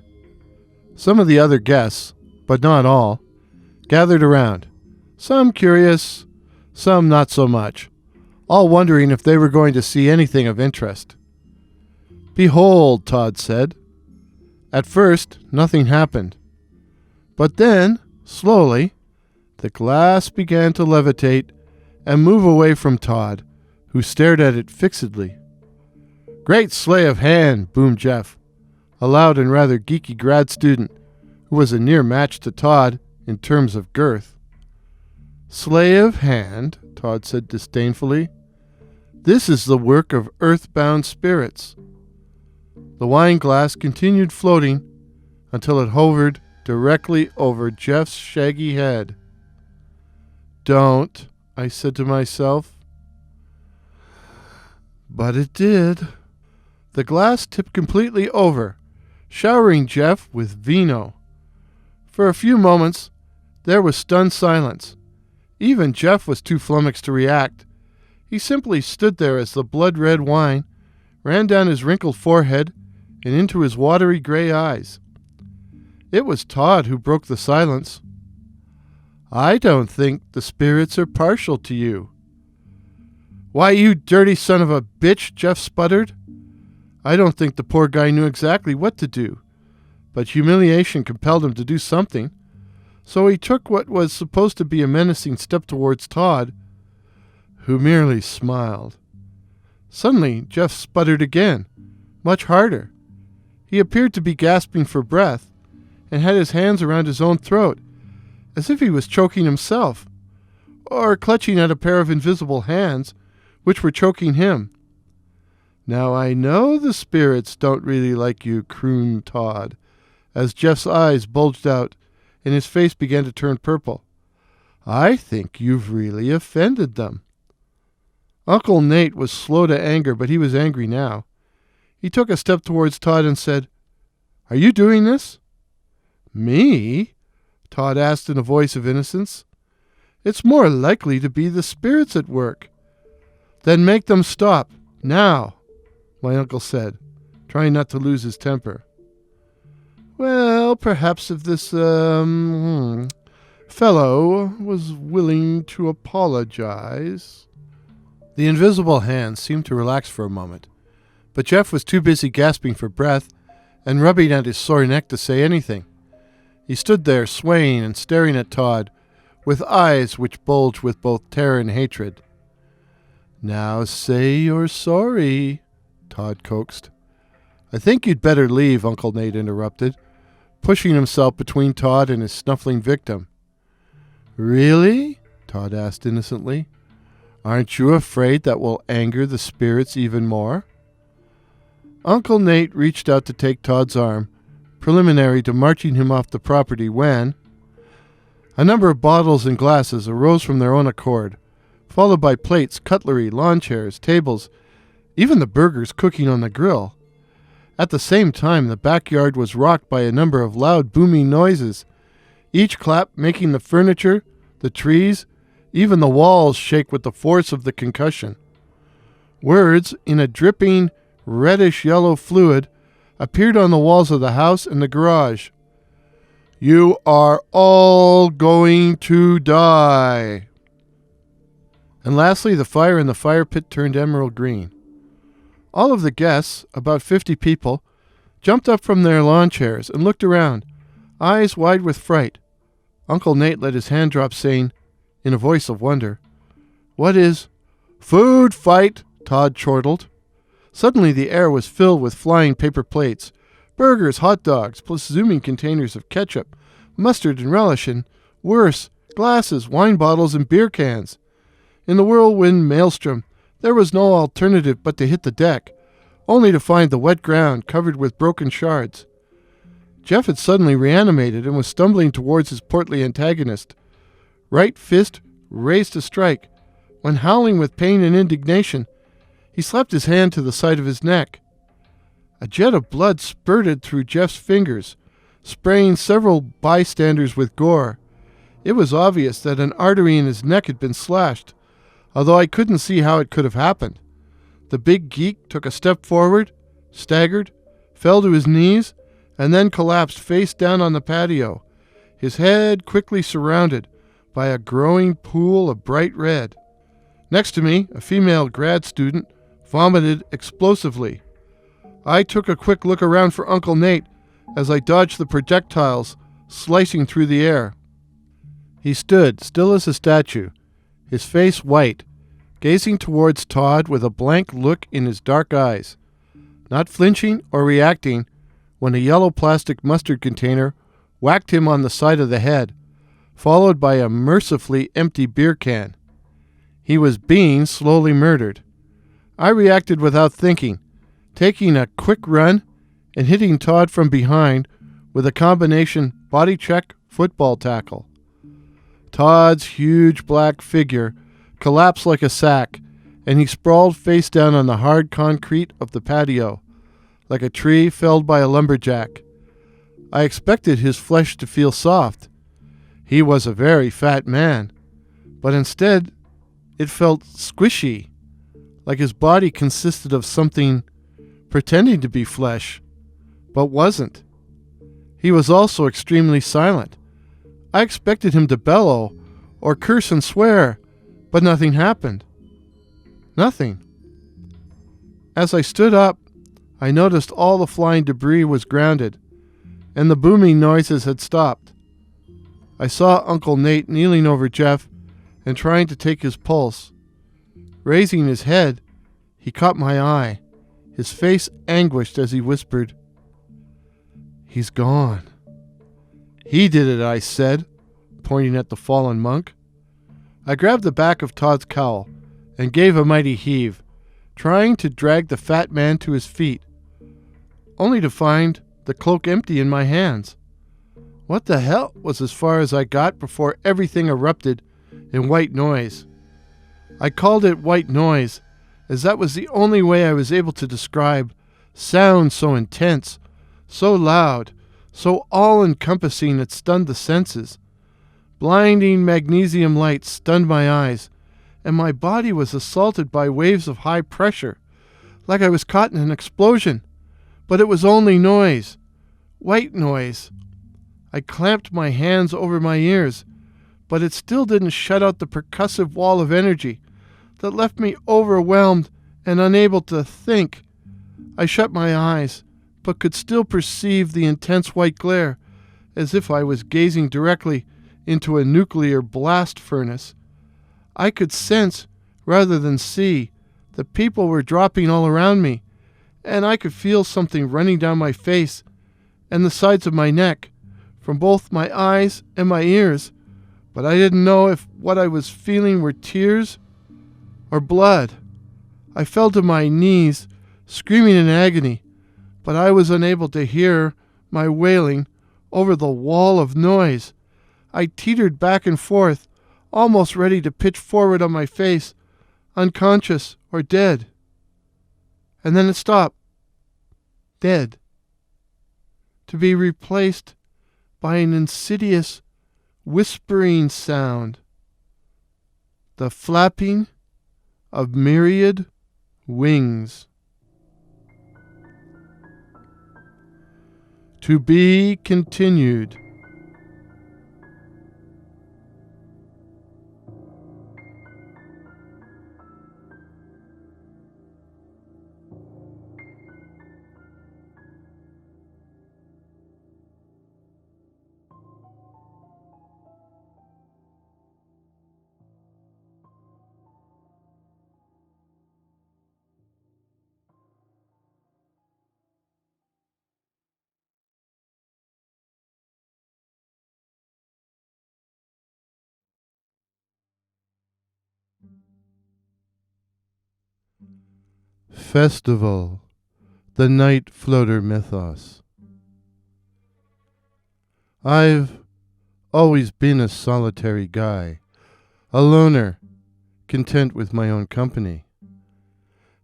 Some of the other guests, but not all, gathered around, some curious, some not so much, all wondering if they were going to see anything of interest. "Behold," Todd said. At first, nothing happened. But then, slowly, the glass began to levitate and move away from Todd, who stared at it fixedly. "Great slay of hand," boomed Jeff, a loud and rather geeky grad student who was a near match to Todd in terms of girth. "Slay of hand," Todd said disdainfully. "This is the work of earthbound spirits." The wine glass continued floating until it hovered directly over Jeff's shaggy head. "Don't," I said to myself. But it did. The glass tipped completely over, showering Jeff with vino. For a few moments, there was stunned silence. Even Jeff was too flummoxed to react. He simply stood there as the blood-red wine ran down his wrinkled forehead and into his watery gray eyes. It was Todd who broke the silence. "I don't think the spirits are partial to you." "Why, you dirty son of a bitch," Jeff sputtered. I don't think the poor guy knew exactly what to do, but humiliation compelled him to do something, so he took what was supposed to be a menacing step towards Todd, who merely smiled. Suddenly, Jeff sputtered again, much harder. He appeared to be gasping for breath and had his hands around his own throat, as if he was choking himself, or clutching at a pair of invisible hands which were choking him. "Now I know the spirits don't really like you," crooned Todd, as Jeff's eyes bulged out and his face began to turn purple. "I think you've really offended them." Uncle Nate was slow to anger, but he was angry now. He took a step towards Todd and said, "Are you doing this?" "Me?" Todd asked in a voice of innocence. "It's more likely to be the spirits at work." "Then make them stop, now," my uncle said, trying not to lose his temper. "Well, perhaps if this, fellow was willing to apologize." The invisible hand seemed to relax for a moment, But Jeff was too busy gasping for breath and rubbing at his sore neck to say anything. He stood there swaying and staring at Todd with eyes which bulged with both terror and hatred. "Now say you're sorry," Todd coaxed. "I think you'd better leave," Uncle Nate interrupted, pushing himself between Todd and his snuffling victim. "Really?" Todd asked innocently. "Aren't you afraid that will anger the spirits even more?" Uncle Nate reached out to take Todd's arm, preliminary to marching him off the property when a number of bottles and glasses arose from their own accord, followed by plates, cutlery, lawn chairs, tables, even the burgers cooking on the grill. At the same time, the backyard was rocked by a number of loud, booming noises, each clap making the furniture, the trees, even the walls shake with the force of the concussion. Words in a dripping, reddish-yellow fluid appeared on the walls of the house and the garage. "You are all going to die." And lastly, the fire in the fire pit turned emerald green. All of the guests, about 50 people, jumped up from their lawn chairs and looked around, eyes wide with fright. Uncle Nate let his hand drop, saying, in a voice of wonder, "What is—" "Food fight," Todd chortled. Suddenly the air was filled with flying paper plates, burgers, hot dogs, plus zooming containers of ketchup, mustard and relish, and, worse, glasses, wine bottles, and beer cans. In the whirlwind maelstrom, there was no alternative but to hit the deck, only to find the wet ground covered with broken shards. Jeff had suddenly reanimated and was stumbling towards his portly antagonist, right fist raised to strike, when, howling with pain and indignation, he slapped his hand to the side of his neck. A jet of blood spurted through Jeff's fingers, spraying several bystanders with gore. It was obvious that an artery in his neck had been slashed, although I couldn't see how it could have happened. The big geek took a step forward, staggered, fell to his knees, and then collapsed face down on the patio, his head quickly surrounded by a growing pool of bright red. Next to me, a female grad student vomited explosively. I took a quick look around for Uncle Nate as I dodged the projectiles slicing through the air. He stood, still as a statue, his face white, gazing towards Todd with a blank look in his dark eyes, not flinching or reacting when a yellow plastic mustard container whacked him on the side of the head, followed by a mercifully empty beer can. He was being slowly murdered. I reacted without thinking, taking a quick run and hitting Todd from behind with a combination body check football tackle. Todd's huge black figure collapsed like a sack, and he sprawled face down on the hard concrete of the patio, like a tree felled by a lumberjack. I expected his flesh to feel soft. He was a very fat man, but instead it felt squishy, like his body consisted of something pretending to be flesh, but wasn't. He was also extremely silent. I expected him to bellow or curse and swear, but nothing happened. Nothing. As I stood up, I noticed all the flying debris was grounded, and the booming noises had stopped. I saw Uncle Nate kneeling over Jeff and trying to take his pulse. Raising his head, he caught my eye, his face anguished as he whispered, "He's gone." "He did it," I said, pointing at the fallen monk. I grabbed the back of Todd's cowl and gave a mighty heave, trying to drag the fat man to his feet, only to find the cloak empty in my hands. What the hell was as far as I got before everything erupted in white noise. I called it white noise, as that was the only way I was able to describe sound so intense, so loud, so all-encompassing it stunned the senses. Blinding magnesium light stunned my eyes, and my body was assaulted by waves of high pressure, like I was caught in an explosion. But it was only noise, white noise. I clamped my hands over my ears, but it still didn't shut out the percussive wall of energy that left me overwhelmed and unable to think. I shut my eyes, but could still perceive the intense white glare, as if I was gazing directly into a nuclear blast furnace. I could sense, rather than see, that people were dropping all around me, and I could feel something running down my face and the sides of my neck, from both my eyes and my ears, but I didn't know if what I was feeling were tears or blood. I fell to my knees, screaming in agony, but I was unable to hear my wailing over the wall of noise. I teetered back and forth, almost ready to pitch forward on my face, unconscious or dead. And then it stopped. Dead. To be replaced by an insidious, whispering sound. The flapping of myriad wings. To be continued. Festival, the Night Floater Mythos. I've always been a solitary guy, a loner, content with my own company.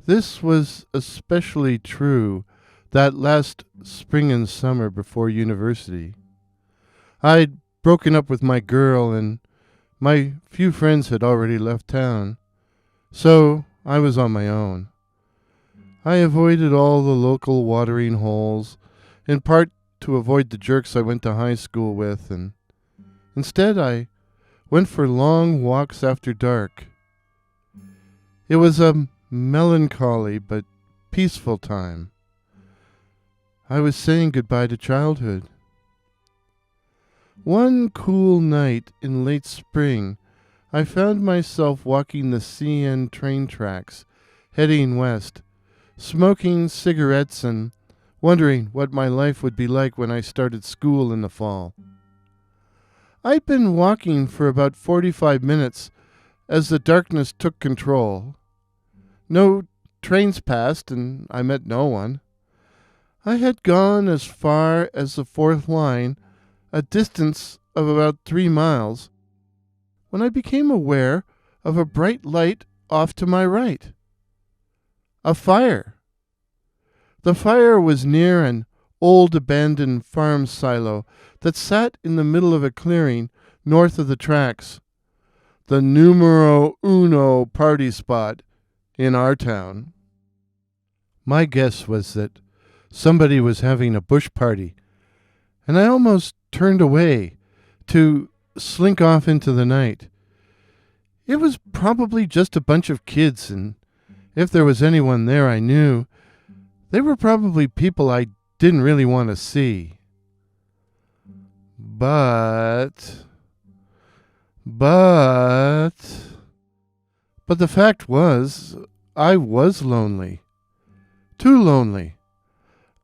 This was especially true that last spring and summer before university. I'd broken up with my girl and my few friends had already left town, so I was on my own. I avoided all the local watering holes, in part to avoid the jerks I went to high school with, and instead I went for long walks after dark. It was a melancholy but peaceful time. I was saying goodbye to childhood. One cool night in late spring, I found myself walking the CN train tracks, heading west, smoking cigarettes and wondering what my life would be like when I started school in the fall. I'd been walking for about 45 minutes as the darkness took control. No trains passed and I met no one. I had gone as far as the fourth line, a distance of about 3 miles, when I became aware of a bright light off to my right. A fire. The fire was near an old abandoned farm silo that sat in the middle of a clearing north of the tracks, the numero uno party spot in our town. My guess was that somebody was having a bush party, and I almost turned away to slink off into the night. It was probably just a bunch of kids, and if there was anyone there I knew, they were probably people I didn't really want to see. But the fact was, I was lonely. Too lonely.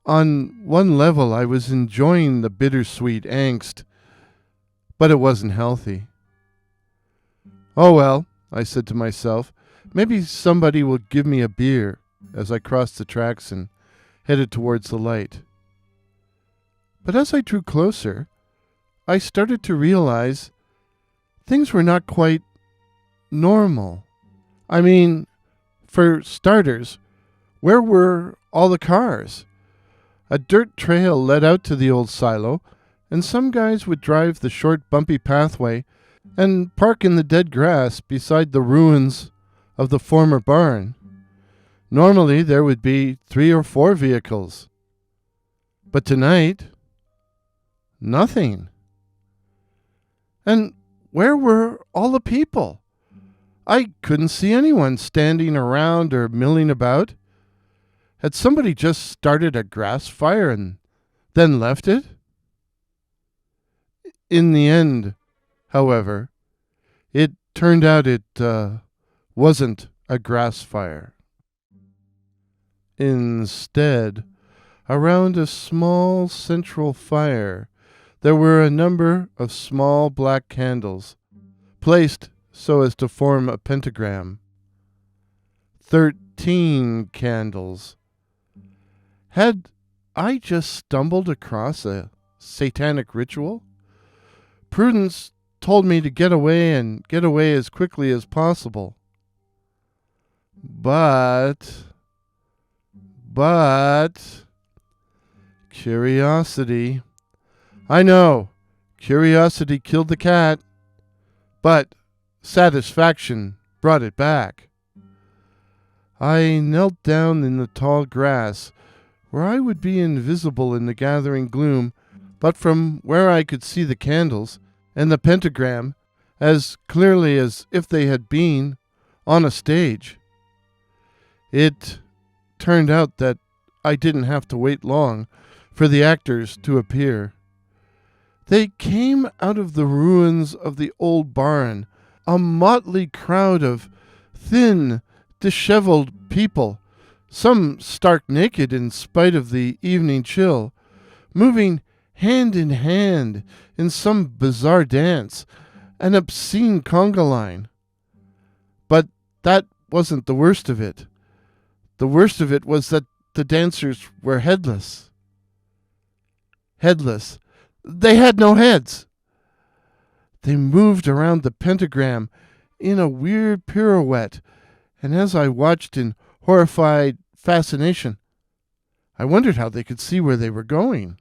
On one level, I was enjoying the bittersweet angst, but it wasn't healthy. Oh well, I said to myself, maybe somebody will give me a beer as I crossed the tracks and headed towards the light. But as I drew closer, I started to realize things were not quite normal. I mean, for starters, where were all the cars? A dirt trail led out to the old silo, and some guys would drive the short, bumpy pathway and park in the dead grass beside the ruins of the former barn. Normally, there would be 3 or 4 vehicles. But tonight, nothing. And where were all the people? I couldn't see anyone standing around or milling about. Had somebody just started a grass fire and then left it? In the end, however, it turned out it wasn't a grass fire. Instead, around a small central fire, there were a number of small black candles, placed so as to form a pentagram. 13 candles. Had I just stumbled across a satanic ritual? Prudence told me to get away and get away as quickly as possible. But curiosity. I know, curiosity killed the cat, but satisfaction brought it back. I knelt down in the tall grass, where I would be invisible in the gathering gloom, but from where I could see the candles and the pentagram as clearly as if they had been on a stage. It turned out that I didn't have to wait long for the actors to appear. They came out of the ruins of the old barn, a motley crowd of thin, disheveled people, some stark naked in spite of the evening chill, moving hand in hand in some bizarre dance, an obscene conga line. But that wasn't the worst of it. The worst of it was that the dancers were headless. Headless. They had no heads. They moved around the pentagram in a weird pirouette, and as I watched in horrified fascination, I wondered how they could see where they were going.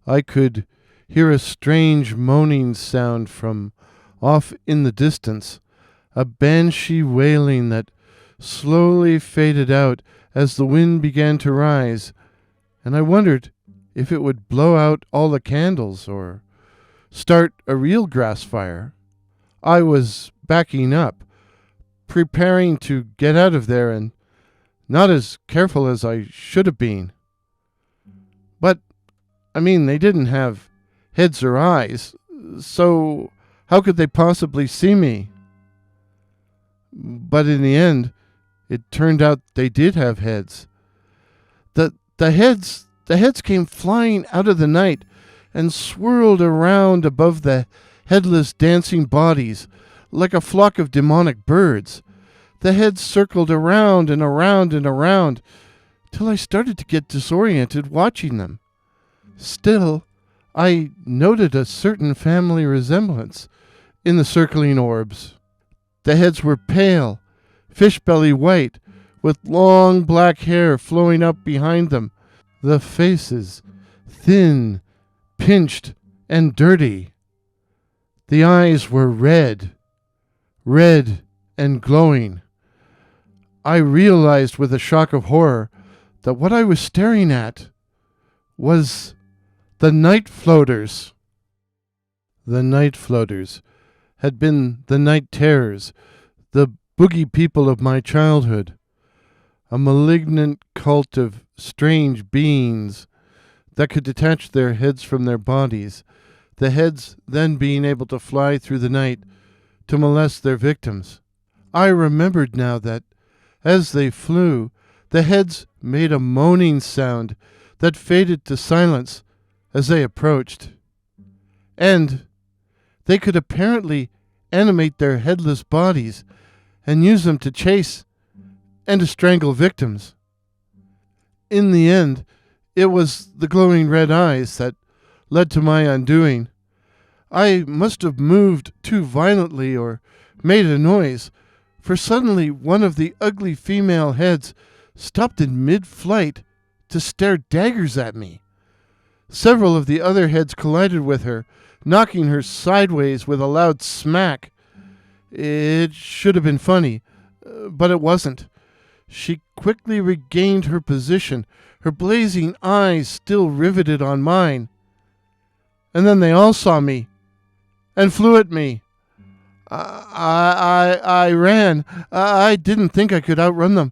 I could hear a strange moaning sound from off in the distance, a banshee wailing that slowly faded out as the wind began to rise, and I wondered if it would blow out all the candles or start a real grass fire. I was backing up, preparing to get out of there, and not as careful as I should have been. But, they didn't have heads or eyes, so how could they possibly see me? But in the end, it turned out they did have heads. The heads came flying out of the night and swirled around above the headless dancing bodies like a flock of demonic birds. The heads circled around and around and around till I started to get disoriented watching them. Still, I noted a certain family resemblance in the circling orbs. The heads were pale, fish-belly white, with long black hair flowing up behind them. The faces, thin, pinched, and dirty. The eyes were red and glowing. I realized with a shock of horror that what I was staring at was the night floaters. The night floaters had been the night terrors, the boogie people of my childhood, a malignant cult of strange beings that could detach their heads from their bodies, the heads then being able to fly through the night to molest their victims. I remembered now that, as they flew, the heads made a moaning sound that faded to silence as they approached. And they could apparently animate their headless bodies and use them to chase and to strangle victims. In the end, it was the glowing red eyes that led to my undoing. I must have moved too violently or made a noise, for suddenly one of the ugly female heads stopped in mid-flight to stare daggers at me. Several of the other heads collided with her, knocking her sideways with a loud smack. It should have been funny, but it wasn't. She quickly regained her position, her blazing eyes still riveted on mine. And then they all saw me and flew at me. I ran. I didn't think I could outrun them,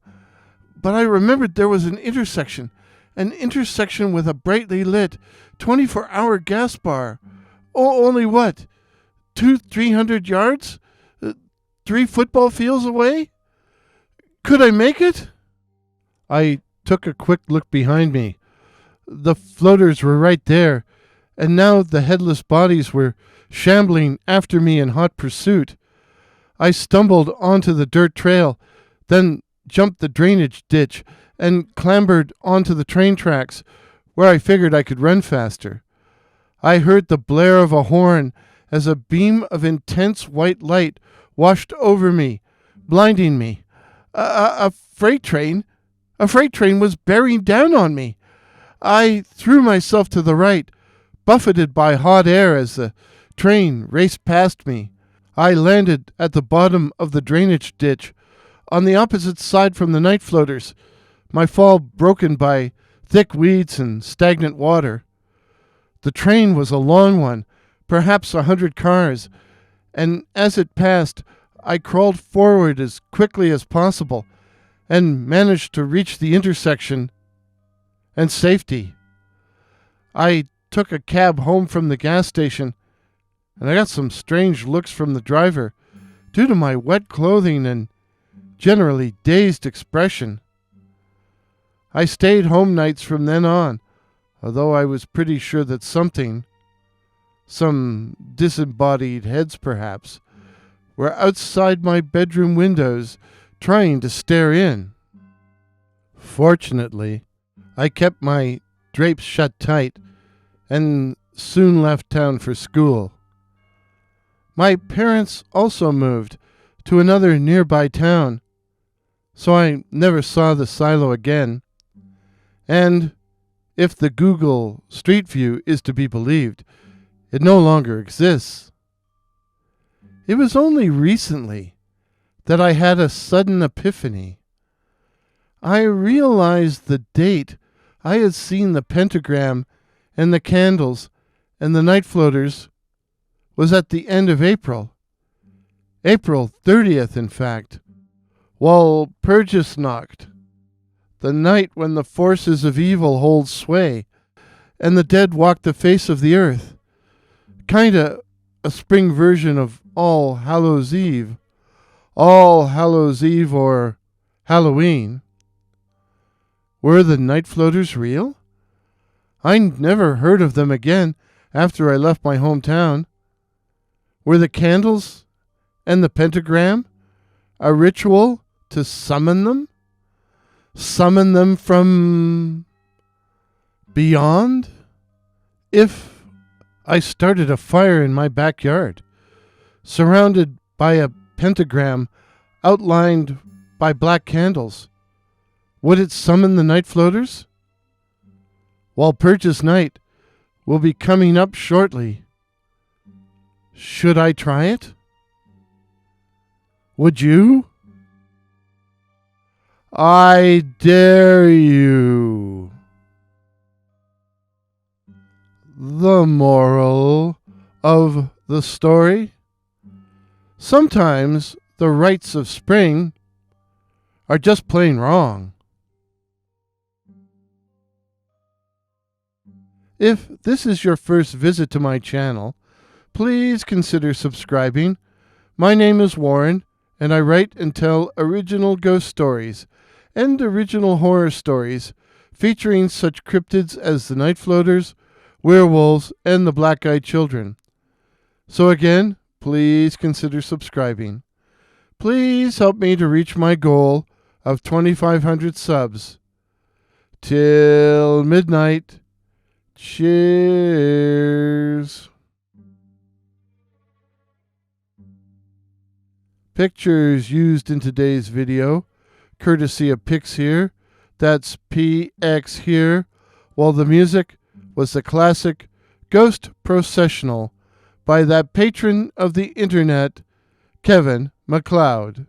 but I remembered there was an intersection with a brightly lit 24-hour gas bar. Oh, only what? 300 yards? 3 football fields away? Could I make it? I took a quick look behind me. The floaters were right there, and now the headless bodies were shambling after me in hot pursuit. I stumbled onto the dirt trail, then jumped the drainage ditch and clambered onto the train tracks, where I figured I could run faster. I heard the blare of a horn as a beam of intense white light washed over me, blinding me. A freight train was bearing down on me. I threw myself to the right, buffeted by hot air as the train raced past me. I landed at the bottom of the drainage ditch, on the opposite side from the night floaters, my fall broken by thick weeds and stagnant water. The train was a long one, perhaps 100 cars, and as it passed, I crawled forward as quickly as possible and managed to reach the intersection and safety. I took a cab home from the gas station, and I got some strange looks from the driver due to my wet clothing and generally dazed expression. I stayed home nights from then on, although I was pretty sure that some disembodied heads perhaps, were outside my bedroom windows trying to stare in. Fortunately, I kept my drapes shut tight and soon left town for school. My parents also moved to another nearby town, so I never saw the silo again. And if the Google Street View is to be believed, it no longer exists. It was only recently that I had a sudden epiphany. I realized the date I had seen the pentagram and the candles and the night floaters was at the end of April. April 30th, in fact. Walpurgis Night, the night when the forces of evil hold sway and the dead walk the face of the earth. Kinda a spring version of All Hallows Eve. All Hallows Eve or Halloween. Were the night floaters real? I never heard of them again after I left my hometown. Were the candles and the pentagram a ritual to summon them? Summon them from beyond? If I started a fire in my backyard, surrounded by a pentagram outlined by black candles, would it summon the night floaters? Walpurgis Night will be coming up shortly. Should I try it? Would you? I dare you. The moral of the story? Sometimes the rites of spring are just plain wrong. If this is your first visit to my channel, please consider subscribing. My name is Warren, and I write and tell original ghost stories and original horror stories featuring such cryptids as the night floaters, werewolves, and the black-eyed children. So again, please consider subscribing. Please help me to reach my goal of 2,500 subs. Till midnight. Cheers. Pictures used in today's video, courtesy of Pix here, that's PX here, while the music was the classic Ghost Processional by that patron of the internet, Kevin MacLeod.